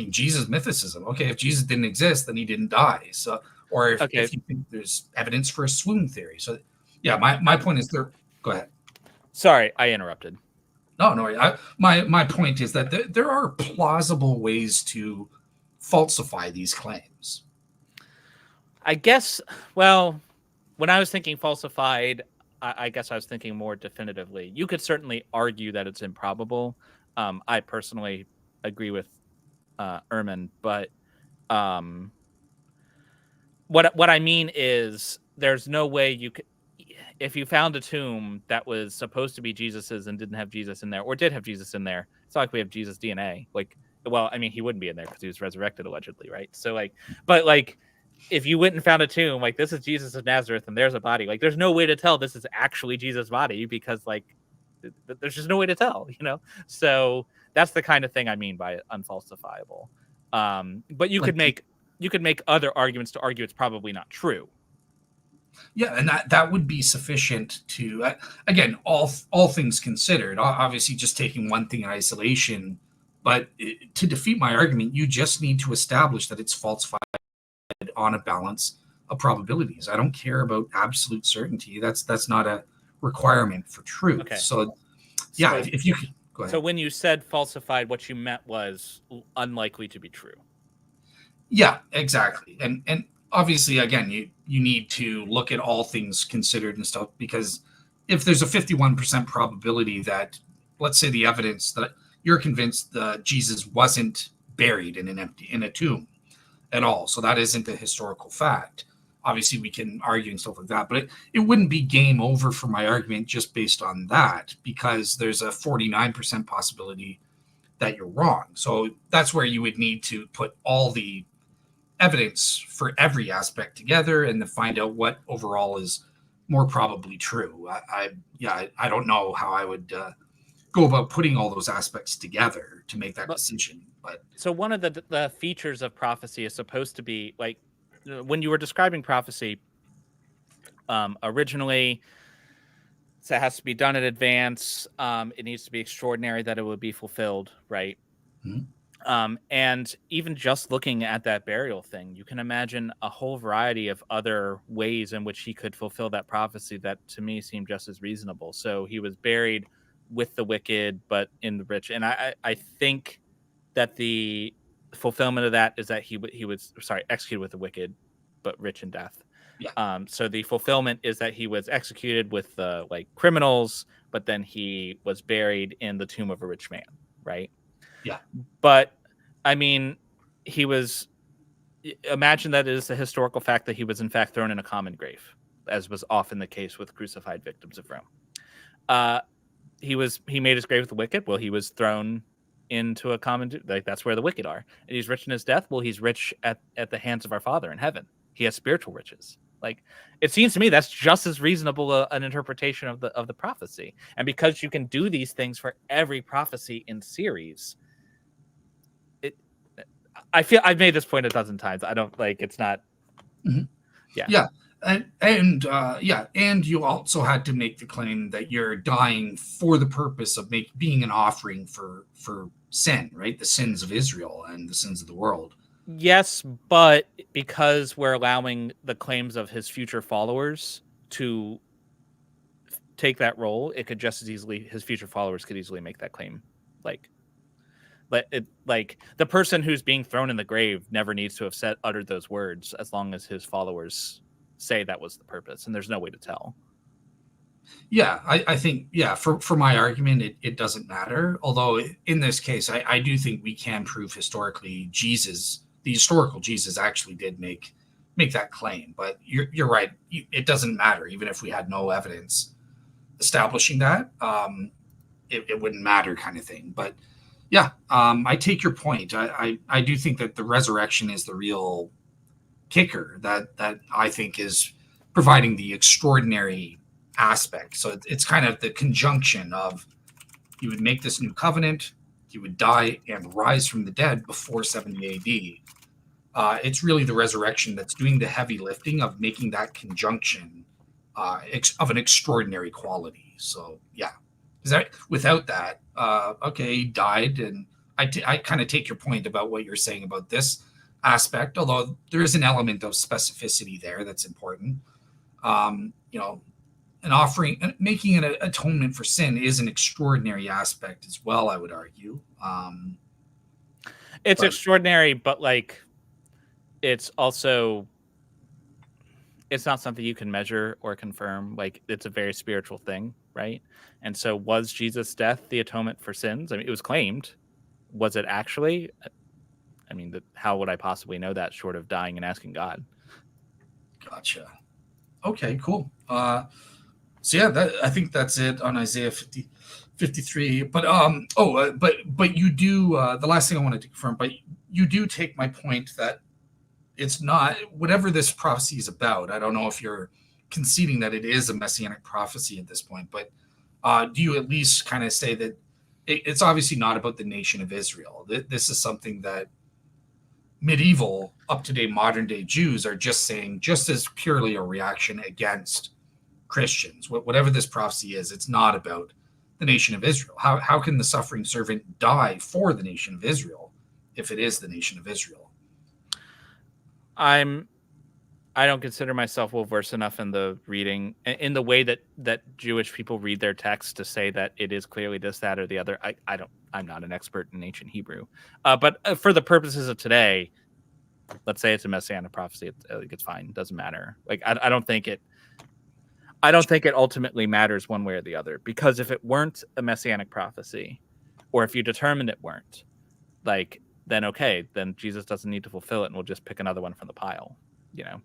Jesus mythicism. Okay, if Jesus didn't exist, then he didn't die. So, or if you think there's evidence for a swoon theory. So, yeah, my point is there. Go ahead. Sorry, I interrupted. No. My point is that there are plausible ways to falsify these claims. I guess. Well, when I was thinking falsified, I guess I was thinking more definitively. You could certainly argue that it's improbable. I personally agree with Ehrman, but what I mean is there's no way you could, if you found a tomb that was supposed to be Jesus's and didn't have Jesus in there, or did have Jesus in there, it's not like we have Jesus DNA. He wouldn't be in there because he was resurrected allegedly, right? So if you went and found a tomb, this is Jesus of Nazareth and there's a body, there's no way to tell this is actually Jesus' body, because there's just no way to tell, So that's the kind of thing I mean by unfalsifiable. But you could make other arguments to argue it's probably not true. Yeah, and that would be sufficient to, again, all things considered, obviously just taking one thing in isolation, but to defeat my argument, you just need to establish that it's falsified on a balance of probabilities. I don't care about absolute certainty. That's not a requirement for truth. Okay. So if you could go ahead. So when you said falsified, what you meant was unlikely to be true. Yeah, exactly. And obviously, again, you need to look at all things considered and stuff, because if there's a 51% probability that, let's say, the evidence that you're convinced that Jesus wasn't buried in a tomb at all, so that isn't a historical fact. Obviously, we can argue and stuff like that, but it wouldn't be game over for my argument just based on that, because there's a 49% possibility that you're wrong. So that's where you would need to put all the evidence for every aspect together and to find out what overall is more probably true. I don't know how I would go about putting all those aspects together to make that But- decision. But So one of the features of prophecy is supposed to be like when you were describing prophecy originally, so it has to be done in advance. It needs to be extraordinary that it would be fulfilled, right? Mhm. And even just looking at that burial thing, you can imagine a whole variety of other ways in which he could fulfill that prophecy that to me seemed just as reasonable. So he was buried with the wicked, but in the rich. And I think that the fulfillment of that is that he was executed with the wicked, but rich in death. Yeah. So the fulfillment is that he was executed with the like criminals, but then he was buried in the tomb of a rich man, right? Yeah. But I mean, he was. Imagine that it is a historical fact that he was in fact thrown in a common grave, as was often the case with crucified victims of Rome. He made his grave with the wicked. Well, he was thrown into a common, like that's where the wicked are, and he's rich in his death. Well, he's rich at the hands of our Father in heaven. He has spiritual riches. Like it seems to me that's just as reasonable an interpretation of the prophecy. And because you can do these things for every prophecy in series, I feel I've made this point a dozen times. I don't like it's not. Mm-hmm. Yeah. And you also had to make the claim that you're dying for the purpose of being an offering for sin, right? The sins of Israel and the sins of the world. Yes, but because we're allowing the claims of his future followers to take that role, it could just as easily his future followers could easily make that claim. Like the person who's being thrown in the grave never needs to have uttered those words as long as his followers say that was the purpose, and there's no way to tell. Yeah, I think, for my argument, it doesn't matter. Although in this case, I do think we can prove historically the historical Jesus actually did make that claim. But you're right. It doesn't matter. Even if we had no evidence establishing that, it wouldn't matter kind of thing. But yeah, I take your point. I do think that the resurrection is the real kicker that I think is providing the extraordinary aspect. So it's kind of the conjunction of you would make this new covenant, you would die and rise from the dead before 70 AD. It's really the resurrection that's doing the heavy lifting of making that conjunction of an extraordinary quality. So yeah, is that without that? Okay, he died, and I kind of take your point about what you're saying about this aspect, although there is an element of specificity there that's important. An offering, making an atonement for sin is an extraordinary aspect as well, I would argue. It's extraordinary, but like it's also it's not something you can measure or confirm. Like it's a very spiritual thing, right? And so was Jesus' death the atonement for sins? I mean, it was claimed. Was it actually? I mean, how would I possibly know that short of dying and asking God? Gotcha. Okay, cool. So yeah, I think that's it on Isaiah 53. But but you do the last thing I wanted to confirm, but you do take my point that it's not whatever this prophecy is about. I don't know if you're conceding that it is a messianic prophecy at this point, but do you at least kind of say that it's obviously not about the nation of Israel? This is something that medieval, up-to-date, modern-day Jews are just saying, just as purely a reaction against Christians. Whatever this prophecy is, it's not about the nation of Israel. How can the suffering servant die for the nation of Israel if it is the nation of Israel? I don't consider myself well versed enough in the reading, in the way that Jewish people read their text to say that it is clearly this, that, or the other. I'm not an expert in ancient Hebrew, but for the purposes of today, let's say it's a messianic prophecy. It's fine. It doesn't matter. Like I don't think it ultimately matters one way or the other, because if it weren't a messianic prophecy, or if you determined it weren't, like then okay, then Jesus doesn't need to fulfill it, and we'll just pick another one from the pile, you know.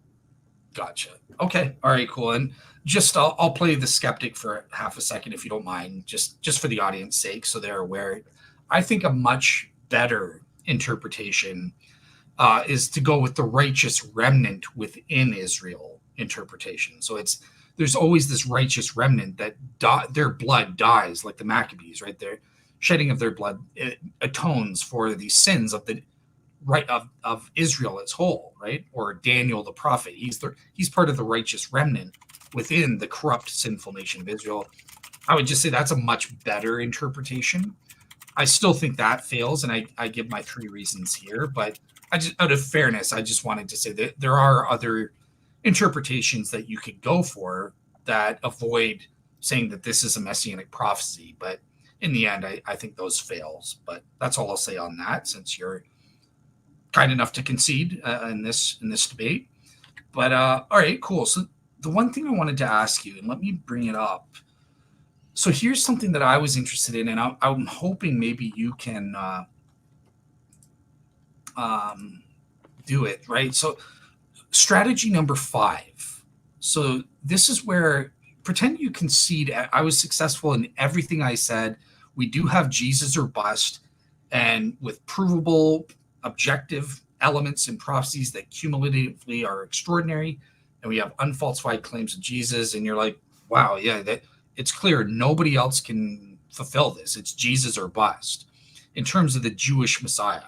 Gotcha. Okay. All right. Cool. And just I'll play the skeptic for half a second if you don't mind, just for the audience sake, so they're aware. I think a much better interpretation is to go with the righteous remnant within Israel interpretation. So it's there's always this righteous remnant that their blood dies, like the Maccabees, right? Their shedding of their blood atones for the sins of the right of Israel as whole, right? Or Daniel the prophet. He's part of the righteous remnant within the corrupt, sinful nation of Israel. I would just say that's a much better interpretation. I still think that fails, and I give my 3 reasons here. But I just, out of fairness, I just wanted to say that there are other interpretations that you could go for that avoid saying that this is a messianic prophecy. But in the end, I think those fails. But that's all I'll say on that, since you're kind enough to concede in this debate. But all right, cool. So the one thing I wanted to ask you, and let me bring it up. So here's something that I was interested in, and I'm hoping maybe you can do it, right? So strategy number 5. So this is where, pretend you concede I was successful in everything I said. We do have Jesus or bust, and with provable, objective elements and prophecies that cumulatively are extraordinary, and we have unfalsified claims of Jesus, and you're like, wow, yeah, that it's clear nobody else can fulfill this. It's Jesus or bust in terms of the Jewish Messiah.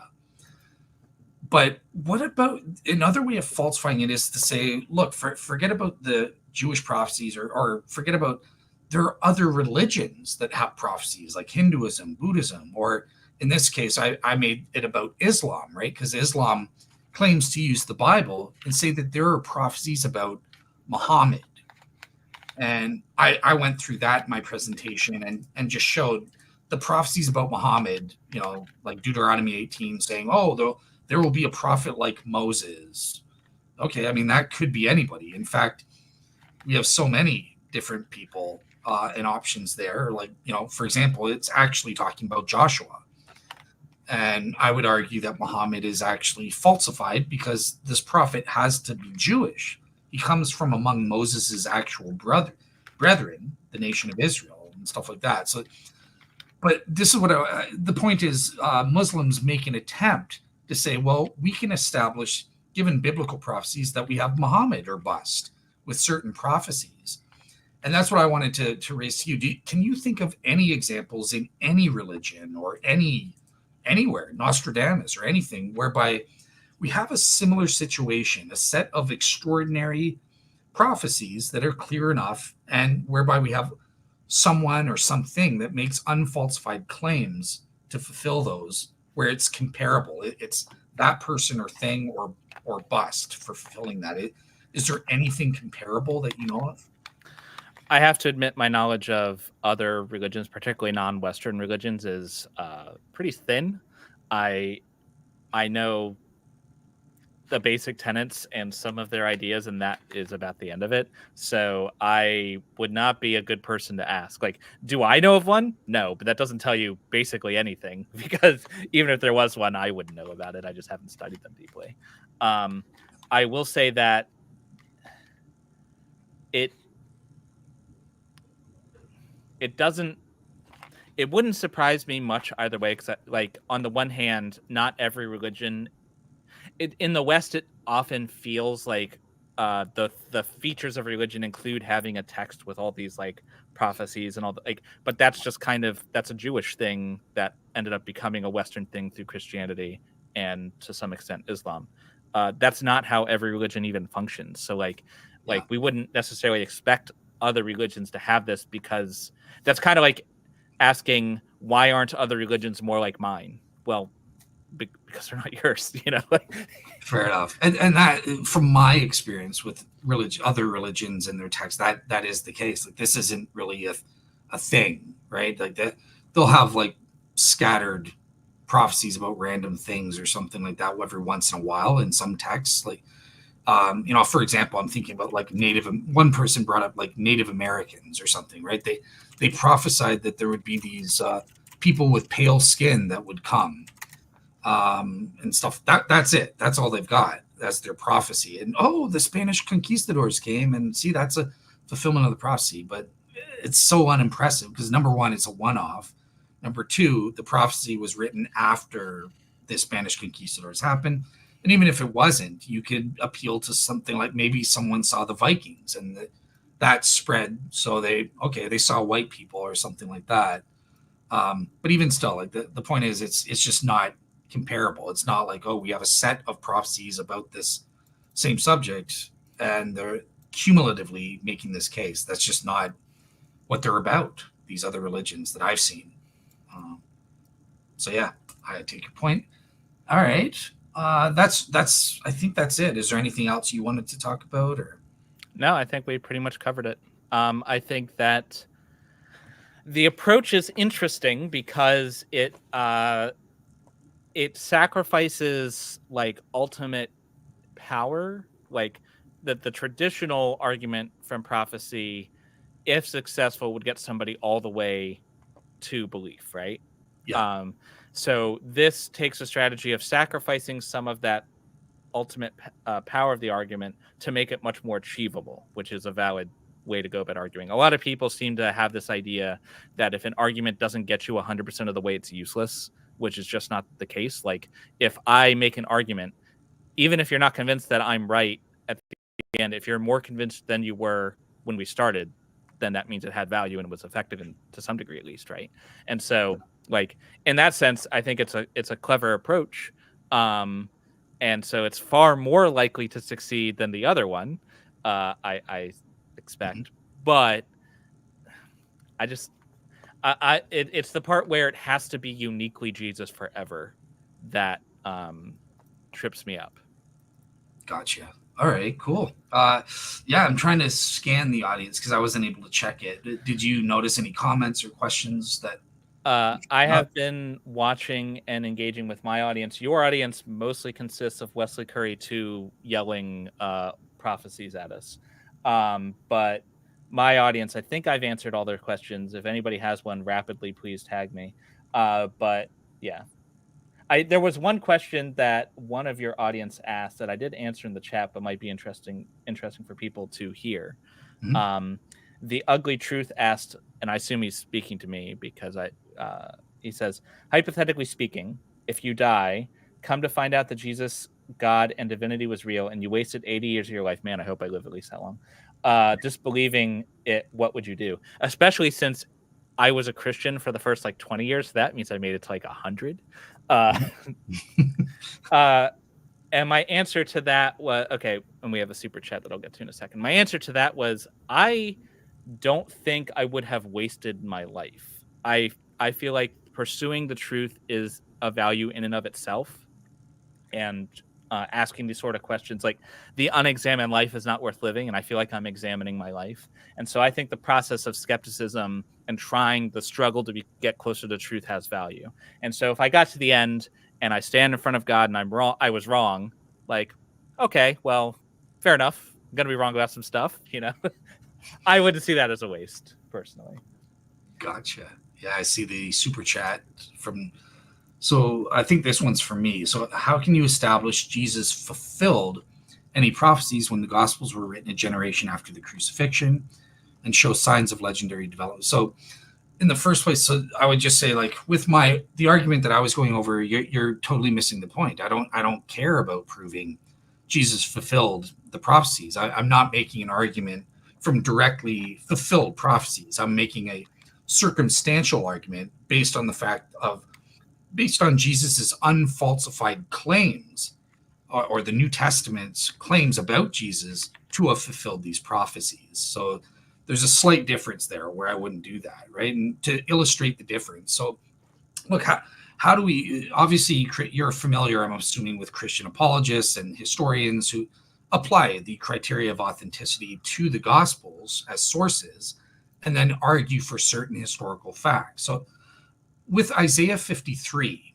But what about another way of falsifying it is to say, look, forget about the Jewish prophecies, or forget about, there are other religions that have prophecies like Hinduism, Buddhism, or in this case, I made it about Islam, right? Because Islam claims to use the Bible and say that there are prophecies about Muhammad. And I went through that in my presentation and just showed the prophecies about Muhammad, like Deuteronomy 18 saying, oh, there will be a prophet like Moses. Okay, I mean, that could be anybody. In fact, we have so many different people and options there. Like, for example, it's actually talking about Joshua. And I would argue that Muhammad is actually falsified because this prophet has to be Jewish. He comes from among Moses's actual brethren, the nation of Israel, and stuff like that. So, but this is what the point is. Muslims make an attempt to say, well, we can establish, given biblical prophecies, that we have Muhammad or bust with certain prophecies. And that's what I wanted to raise to you. Can you think of any examples in any religion or anywhere, Nostradamus or anything, whereby we have a similar situation, a set of extraordinary prophecies that are clear enough, and whereby we have someone or something that makes unfalsified claims to fulfill those, where it's comparable? It's that person or thing or bust for fulfilling that. Is there anything comparable that you know of? I have to admit my knowledge of other religions, particularly non-Western religions, is pretty thin. I know the basic tenets and some of their ideas, and that is about the end of it. So I would not be a good person to ask. Like, do I know of one? No, but that doesn't tell you basically anything, because even if there was one, I wouldn't know about it. I just haven't studied them deeply. I will say that it wouldn't surprise me much either way, because, like, on the one hand, not every religion, in the West, it often feels like the features of religion include having a text with all these like prophecies and all but that's just that's a Jewish thing that ended up becoming a Western thing through Christianity and to some extent Islam. That's not how every religion even functions. So we wouldn't necessarily expect other religions to have this, because that's kind of like asking, why aren't other religions more like mine? Well, because they're not yours, Fair enough. And that, from my experience with other religions and their texts, that is the case. Like, this isn't really a thing, right? Like, that they'll have like scattered prophecies about random things or something like that every once in a while in some texts. Like, for example, I'm thinking about like one person brought up like Native Americans or something, right? They prophesied that there would be these people with pale skin that would come, and stuff. That's it. That's all they've got. That's their prophecy. And the Spanish conquistadors came, and see, that's a fulfillment of the prophecy. But it's so unimpressive because, number one, it's a one-off. Number two, the prophecy was written after the Spanish conquistadors happened. And even if it wasn't, you could appeal to something like maybe someone saw the Vikings, and that spread. So they saw white people or something like that. But even still, like the point is, it's just not comparable. It's not like, oh, we have a set of prophecies about this same subject and they're cumulatively making this case. That's just not what they're about, these other religions that I've seen. So yeah, I take your point. All right. That's I think that's it. Is there anything else you wanted to talk about, or? No, I think we pretty much covered it. I think that the approach is interesting because it sacrifices like ultimate power, like the traditional argument from prophecy, if successful, would get somebody all the way to belief, right? Yeah. So this takes a strategy of sacrificing some of that ultimate power of the argument to make it much more achievable, which is a valid way to go about arguing. A lot of people seem to have this idea that if an argument doesn't get you 100% of the way, it's useless, which is just not the case. Like if I make an argument, even if you're not convinced that I'm right at the end, if you're more convinced than you were when we started, then that means it had value and was effective to some degree at least, right? And so, like in that sense, I think it's a clever approach, and so it's far more likely to succeed than the other one. I expect, but it's the part where it has to be uniquely Jesus forever that trips me up. Gotcha. All right, cool. Yeah, I'm trying to scan the audience because I wasn't able to check it. Did you notice any comments or questions that? I have been watching and engaging with my audience. Your audience mostly consists of Wesley Curry 2 yelling prophecies at us. But my audience, I think I've answered all their questions. If anybody has one, rapidly, please tag me. But yeah. There was one question that one of your audience asked that I did answer in the chat, but might be interesting for people to hear. Mhm. The Ugly Truth asked, and I assume he's speaking to me because he says, hypothetically speaking, if you die, come to find out that Jesus, God, and divinity was real, and you wasted 80 years of your life. Man, I hope I live at least that long. Disbelieving it, what would you do? Especially since I was a Christian for the first like 20 years. That means I made it to like 100. And my answer to that was, okay, and we have a super chat that I'll get to in a second. My answer to that was, I don't think I would have wasted my life. I feel like pursuing the truth is a value in and of itself, and asking these sort of questions, like the unexamined life is not worth living, and I feel like I'm examining my life. And so I think the process of skepticism and trying the struggle to get closer to truth has value. And so if I got to the end and I stand in front of God and I'm wrong, I was wrong, like, okay, well, fair enough, I'm gonna be wrong about some stuff, I wouldn't see that as a waste personally. Gotcha. Yeah, I see the super chat from. So I think this one's for me. So how can you establish Jesus fulfilled any prophecies when the Gospels were written a generation after the crucifixion and show signs of legendary development? So in the first place, so I would just say, like, with the argument that I was going over, you're totally missing the point. I don't care about proving Jesus fulfilled the prophecies. I'm not making an argument from directly fulfilled prophecies. I'm making a circumstantial argument based on Jesus's unfalsified claims, or the New Testament's claims about Jesus to have fulfilled these prophecies. So there's a slight difference there where I wouldn't do that, right? And to illustrate the difference, so look, how do we, obviously you're familiar, I'm assuming, with Christian apologists and historians who apply the criteria of authenticity to the Gospels as sources and then argue for certain historical facts. So with Isaiah 53,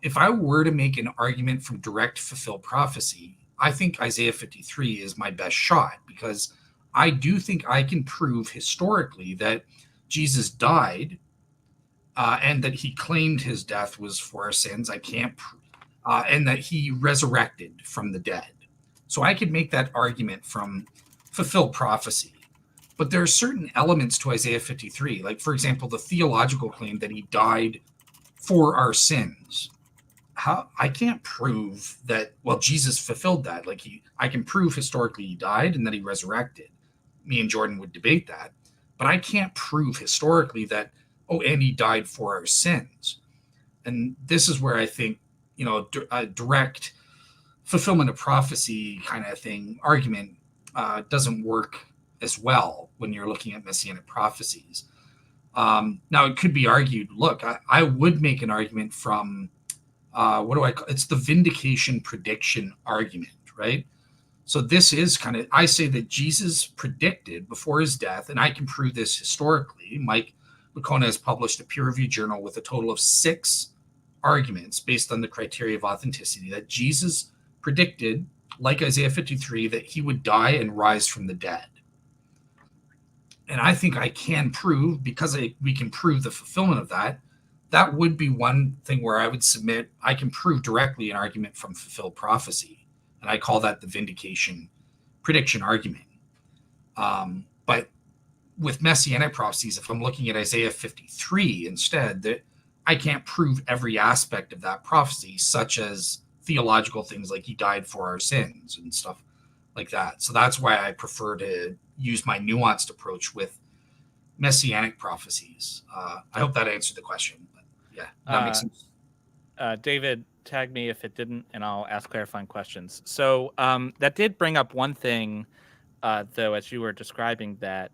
if I were to make an argument from direct fulfilled prophecy, I think Isaiah 53 is my best shot, because I do think I can prove historically that Jesus died, and that he claimed his death was for our sins. I can't, and that he resurrected from the dead. So I could make that argument from fulfilled prophecy. But there are certain elements to Isaiah 53, like, for example, the theological claim that he died for our sins. I can't prove that, well, Jesus fulfilled that. Like, I can prove historically he died and that he resurrected. me and Jordan would debate that. But I can't prove historically that, oh, and he died for our sins. And this is where I think, a direct fulfillment of prophecy kind of thing argument doesn't work as well when you're looking at Messianic prophecies. Now, it could be argued, look, I would make an argument from, what do I call it? It's the vindication prediction argument, right? So this is kind of, I say that Jesus predicted before his death, and I can prove this historically. Mike Licona has published a peer-reviewed journal with a total of 6 arguments based on the criteria of authenticity that Jesus predicted, like Isaiah 53, that he would die and rise from the dead. And I think I can prove, because we can prove the fulfillment of that, that would be one thing where I would submit, I can prove directly an argument from fulfilled prophecy. And I call that the vindication prediction argument. But with Messianic prophecies, if I'm looking at Isaiah 53 instead, that I can't prove every aspect of that prophecy, such as theological things like he died for our sins and stuff like that. So that's why I prefer to use my nuanced approach with Messianic prophecies. I hope that answered the question. But yeah, that makes sense. David, tag me if it didn't, and I'll ask clarifying questions. So that did bring up one thing, though, as you were describing that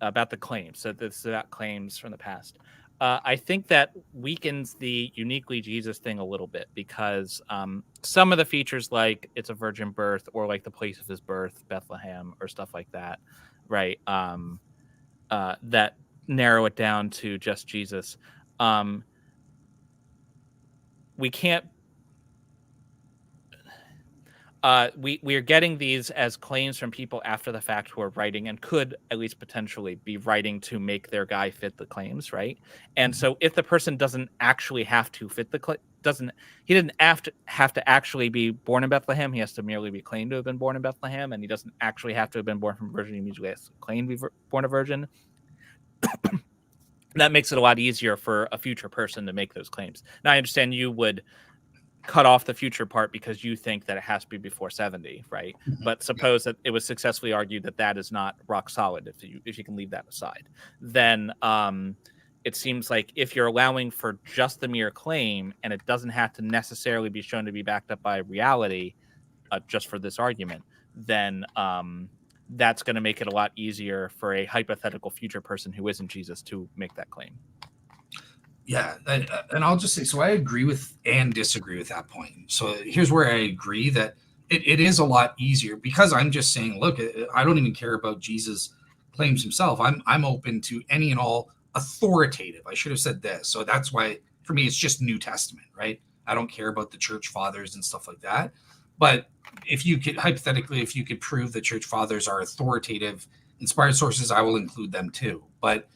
about the claims. So this is about claims from the past. I think that weakens the uniquely Jesus thing a little bit, because some of the features, like it's a virgin birth, or like the place of his birth, Bethlehem, or stuff like that, right? That narrow it down to just Jesus. We can't. We are getting these as claims from people after the fact who are writing, and could at least potentially be writing to make their guy fit the claims, right? And so if the person doesn't actually have to fit the he didn't have to actually be born in Bethlehem. He has to merely be claimed to have been born in Bethlehem, and he doesn't actually have to have been born from a virgin. He immediately has to claim to be born a virgin. That makes it a lot easier for a future person to make those claims. Now, I understand you would cut off the future part because you think that it has to be before 70, right? Mm-hmm. But suppose that it was successfully argued that that is not rock solid, if you can leave that aside, then it seems like if you're allowing for just the mere claim, and it doesn't have to necessarily be shown to be backed up by reality, just for this argument, then that's going to make it a lot easier for a hypothetical future person who isn't Jesus to make that claim. Yeah, and I'll just say, so I agree with and disagree with that point. So here's where I agree that it is a lot easier, because I'm just saying, look, I don't even care about Jesus' claims himself. I'm open to any and all authoritative. I should have said this. So that's why, for me, it's just New Testament, right? I don't care about the church fathers and stuff like that. But if you could, hypothetically, if you could prove the church fathers are authoritative, inspired sources, I will include them too. But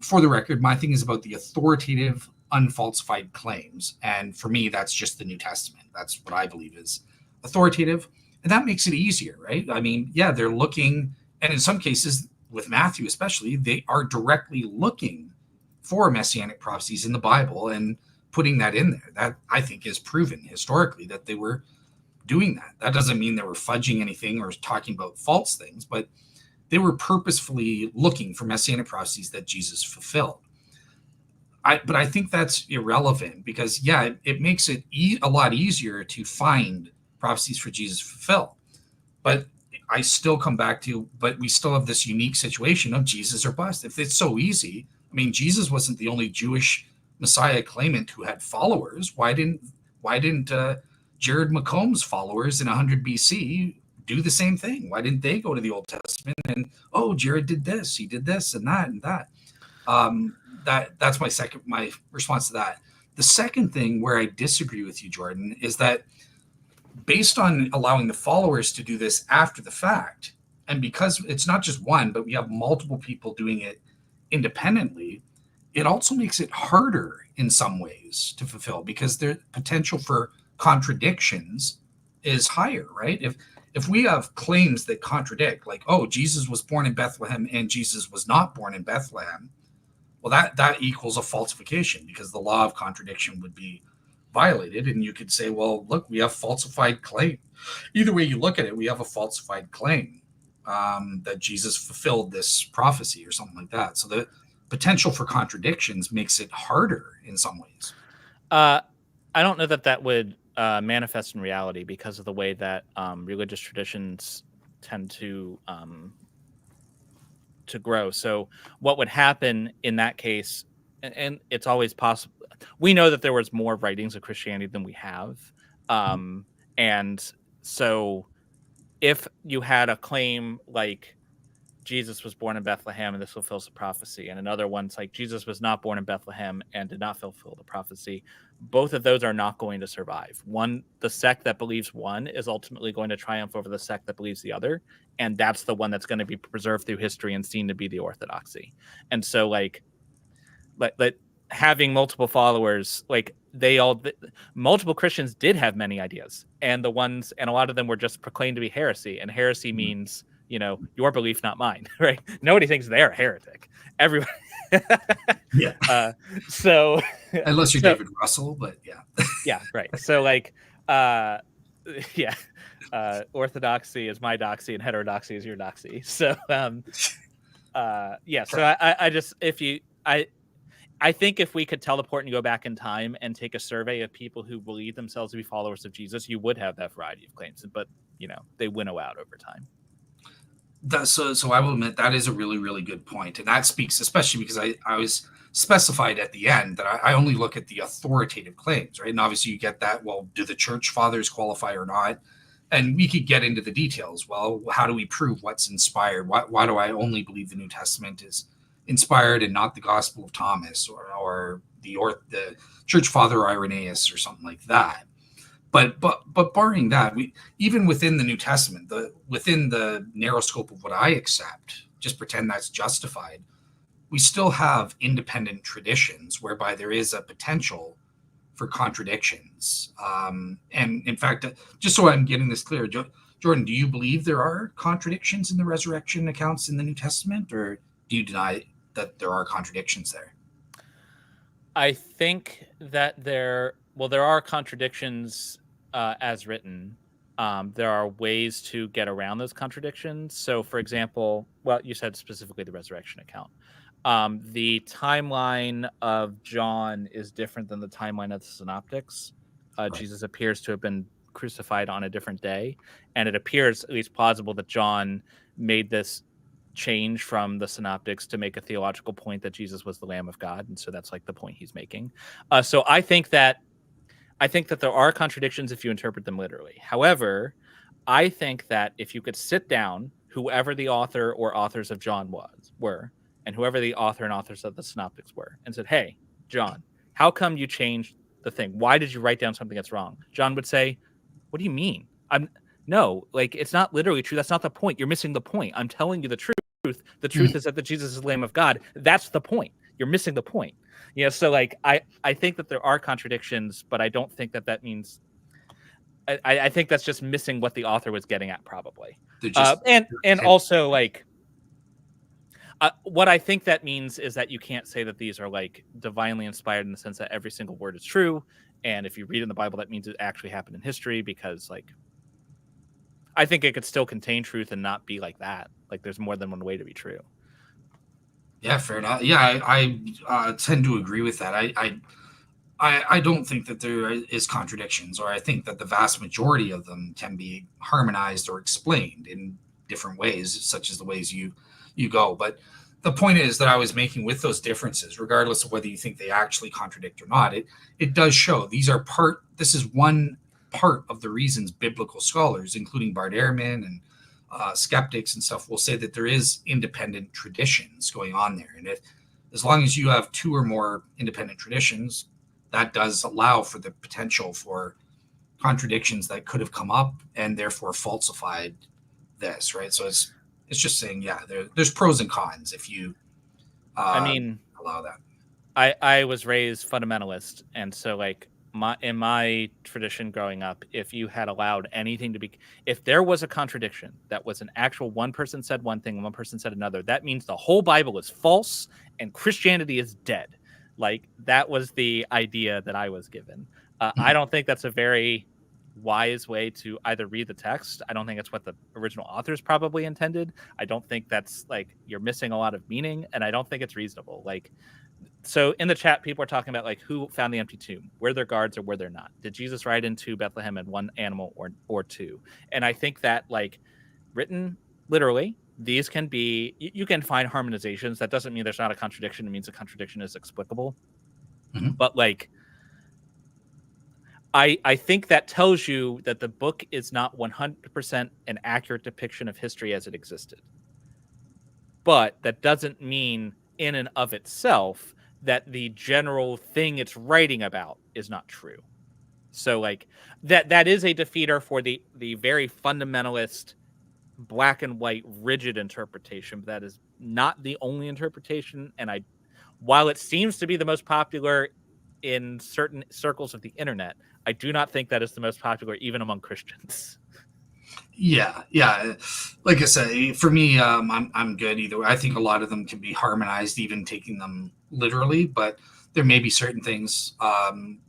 for the record, my thing is about the authoritative, unfalsified claims. And for me, that's just the New Testament. That's what I believe is authoritative. And that makes it easier, right? I mean, yeah, they're looking, and in some cases, with Matthew especially, they are directly looking for messianic prophecies in the Bible and putting that in there. That, I think, is proven historically that they were doing that. That doesn't mean they were fudging anything or talking about false things, but they were purposefully looking for messianic prophecies that Jesus fulfilled. But I think that's irrelevant, because, yeah, it makes it a lot easier to find prophecies for Jesus fulfilled. But I still come back to, but we still have this unique situation of Jesus or bust. If it's so easy, I mean, Jesus wasn't the only Jewish Messiah claimant who had followers. Why didn't Jared McComb's followers in 100 BC do the same thing? Why didn't they go to the Old Testament and, oh, Jared did this, he did this and that and that? That's my response to that. The second thing where I disagree with you, Jordan, is that based on allowing the followers to do this after the fact, and because it's not just one, but we have multiple people doing it independently, it also makes it harder in some ways to fulfill, because the potential for contradictions is higher, right? If we have claims that contradict, like, oh, Jesus was born in Bethlehem and Jesus was not born in Bethlehem, well, that equals a falsification, because the law of contradiction would be violated. And you could say, well, look, we have falsified claim. Either way you look at it, we have a falsified claim. that Jesus fulfilled this prophecy or something like that. So the potential for contradictions makes it harder in some ways. I don't know that that would manifest in reality because of the way that religious traditions tend to grow. So what would happen in that case, and it's always possible, we know that there was more writings of Christianity than we have. And so if you had a claim like Jesus was born in Bethlehem and this fulfills the prophecy, and another one's like Jesus was not born in Bethlehem and did not fulfill the prophecy, both of those are not going to survive. One, the sect that believes one is ultimately going to triumph over the sect that believes the other, and that's the one that's going to be preserved through history and seen to be the orthodoxy. And so like having multiple followers, like multiple Christians did have many ideas, and a lot of them were just proclaimed to be heresy, and heresy means, your belief, not mine, right? Nobody thinks they're a heretic. Everybody. Yeah. So unless you're David Russell, but yeah. Yeah, right. So like, yeah, orthodoxy is my doxy and heterodoxy is your doxy. So yeah. So I think if we could teleport and go back in time and take a survey of people who believe themselves to be followers of Jesus, you would have that variety of claims, but they winnow out over time. So I will admit that is a really, really good point. And that speaks, especially because I was specified at the end that I only look at the authoritative claims, right? And obviously you get that, well, do the church fathers qualify or not? And we could get into the details. Well, how do we prove what's inspired? Why do I only believe the New Testament is inspired and not the Gospel of Thomas or the church father Irenaeus or something like that? But barring that, we even within the New Testament, within the narrow scope of what I accept, just pretend that's justified, we still have independent traditions whereby there is a potential for contradictions. And in fact, just so I'm getting this clear, Jordan, do you believe there are contradictions in the resurrection accounts in the New Testament, or do you deny that there are contradictions there? I think that there are contradictions as written. There are ways to get around those contradictions. So, for example, well, you said specifically the resurrection account. The timeline of John is different than the timeline of the synoptics. Right. Jesus appears to have been crucified on a different day, and it appears at least plausible that John made this change from the synoptics to make a theological point that Jesus was the Lamb of God, and so that's like the point he's making. So I think that there are contradictions if you interpret them literally. However, I think that if you could sit down, whoever the author or authors of John were, and whoever the author and authors of the synoptics were, and said, "Hey, John, how come you changed the thing? Why did you write down something that's wrong?" John would say, "What do you mean? No, like it's not literally true. That's not the point. You're missing the point. I'm telling you the truth. The truth is that Jesus is the Lamb of God. That's the point. You're missing the point." So like I think that there are contradictions, but I don't think that means. I think that's just missing what the author was getting at, probably. And also like. What I think that means is that you can't say that these are like divinely inspired in the sense that every single word is true. And if you read in the Bible, that means it actually happened in history, because like I think it could still contain truth and not be like that. Like there's more than one way to be true. Yeah, fair enough. Yeah, I tend to agree with that. I don't think that there is contradictions, or I think that the vast majority of them can be harmonized or explained in different ways, such as the ways you go. But the point is that I was making with those differences, regardless of whether you think they actually contradict or not, it does show this is one part of the reasons biblical scholars, including Bart Ehrman and skeptics and stuff, will say that there is independent traditions going on there. And as long as you have two or more independent traditions, that does allow for the potential for contradictions that could have come up and therefore falsified this, right? So it's just saying, yeah, there's pros and cons if you allow that. I was raised fundamentalist, and so like in my tradition growing up, if you had allowed anything to be, if there was a contradiction that was an actual, one person said one thing, one person said another, that means the whole Bible is false and Christianity is dead. Like that was the idea that I was given. I don't think that's a very wise way to either read the text. I don't think it's what the original authors probably intended. I don't think that's like you're missing a lot of meaning, and I don't think it's reasonable. Like, so in the chat, people are talking about like who found the empty tomb, were there guards or were there not? Did Jesus ride into Bethlehem in one animal or two? And I think that like written literally, these can be you can find harmonizations. That doesn't mean there's not a contradiction. It means a contradiction is explicable. Mm-hmm. But like I think that tells you that the book is not 100% an accurate depiction of history as it existed. But that doesn't mean in and of itself that the general thing it's writing about is not true. So like that is a defeater for the very fundamentalist, black and white, rigid interpretation, but that is not the only interpretation. And while it seems to be the most popular in certain circles of the internet, I do not think that is the most popular even among Christians. Yeah. Like I said, for me, I'm good either way. I think a lot of them can be harmonized, even taking them literally. But there may be certain things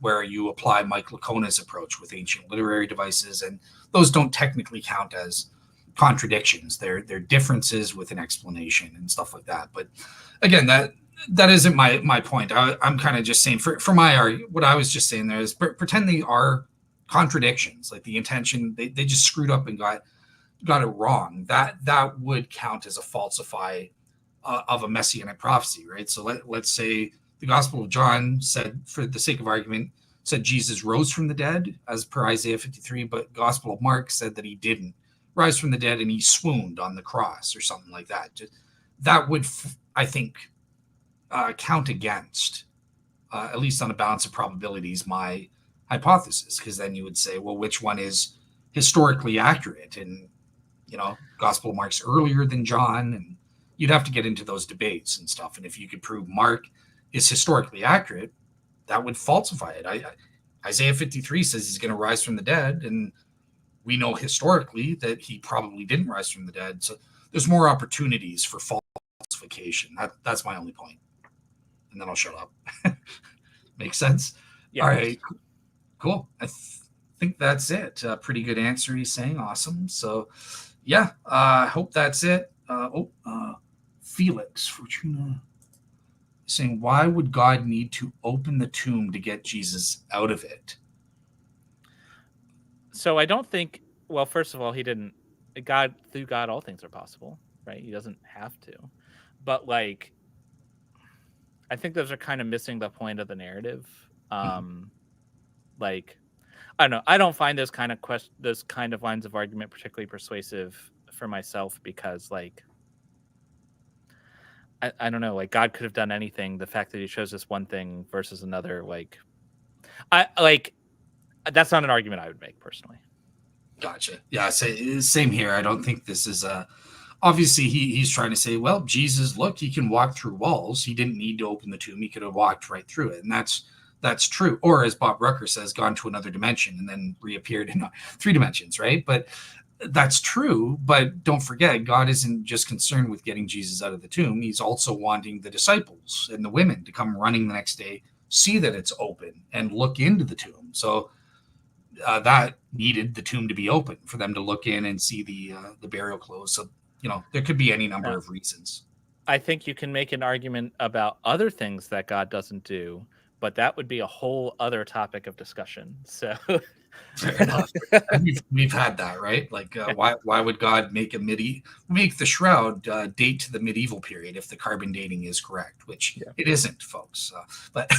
where you apply Mike Lacona's approach with ancient literary devices, and those don't technically count as contradictions. They're differences with an explanation and stuff like that. But again, that isn't my point. I'm kind of just saying for my argument, what I was just saying there is pretend they are contradictions, like the intention they just screwed up and got it wrong. That would count as a falsify of a messianic prophecy, right? So let's say the Gospel of John said, for the sake of argument, said Jesus rose from the dead as per Isaiah 53, but Gospel of Mark said that he didn't rise from the dead and he swooned on the cross or something like that. That would, I think, count against, at least on a balance of probabilities, my hypothesis, because then you would say, well, which one is historically accurate? And, Gospel of Mark's earlier than John, and you'd have to get into those debates and stuff. And if you could prove Mark is historically accurate, that would falsify it. Isaiah 53 says he's going to rise from the dead, and we know historically that he probably didn't rise from the dead. So there's more opportunities for falsification. That's my only point. And then I'll shut up. Makes sense? Yeah. All right. Cool. I think that's it. Pretty good answer, he's saying. Awesome. So, yeah, I hope that's it. Felix Fortuna saying, why would God need to open the tomb to get Jesus out of it? So I don't think, well, first of all, through God, all things are possible, right? He doesn't have to. But like, I think those are kind of missing the point of the narrative. Like, I don't know. I don't find those kind of lines of argument particularly persuasive for myself, because like, I don't know, like God could have done anything. The fact that he chose this one thing versus another, like, that's not an argument I would make personally. Gotcha. Yeah, same here. I don't think this is obviously he's trying to say, well, Jesus, look, he can walk through walls. He didn't need to open the tomb. He could have walked right through it. And that's true. Or as Bob Rucker says, gone to another dimension and then reappeared in 3 dimensions, right? But that's true. But don't forget, God isn't just concerned with getting Jesus out of the tomb. He's also wanting the disciples and the women to come running the next day, see that it's open, and look into the tomb. So that needed the tomb to be open for them to look in and see the burial clothes. So, there could be any number of reasons. I think you can make an argument about other things that God doesn't do, but that would be a whole other topic of discussion. So fair enough. We've had that, right? Like, why would God make the shroud date to the medieval period if the carbon dating is correct, which it isn't, folks. But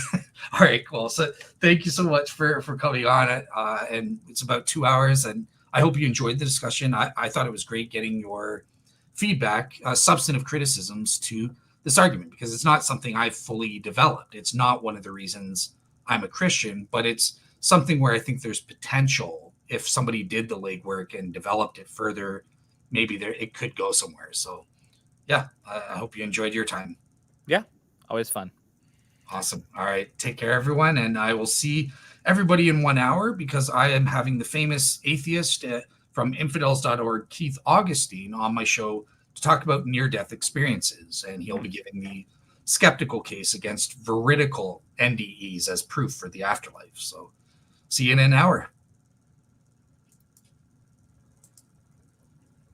all right, cool. So thank you so much for coming on it. And it's about 2 hours, and I hope you enjoyed the discussion. I thought it was great getting your feedback, substantive criticisms to this argument, because it's not something I've fully developed. It's not one of the reasons I'm a Christian, but it's something where I think there's potential. If somebody did the legwork and developed it further, maybe it could go somewhere. So yeah, I hope you enjoyed your time. Yeah, always fun. Awesome. All right, take care, everyone, and I will see everybody in 1 hour, because I am having the famous atheist from infidels.org, Keith Augustine, on my show to talk about near-death experiences, and he'll be giving the skeptical case against veridical NDEs as proof for the afterlife. So see you in an hour.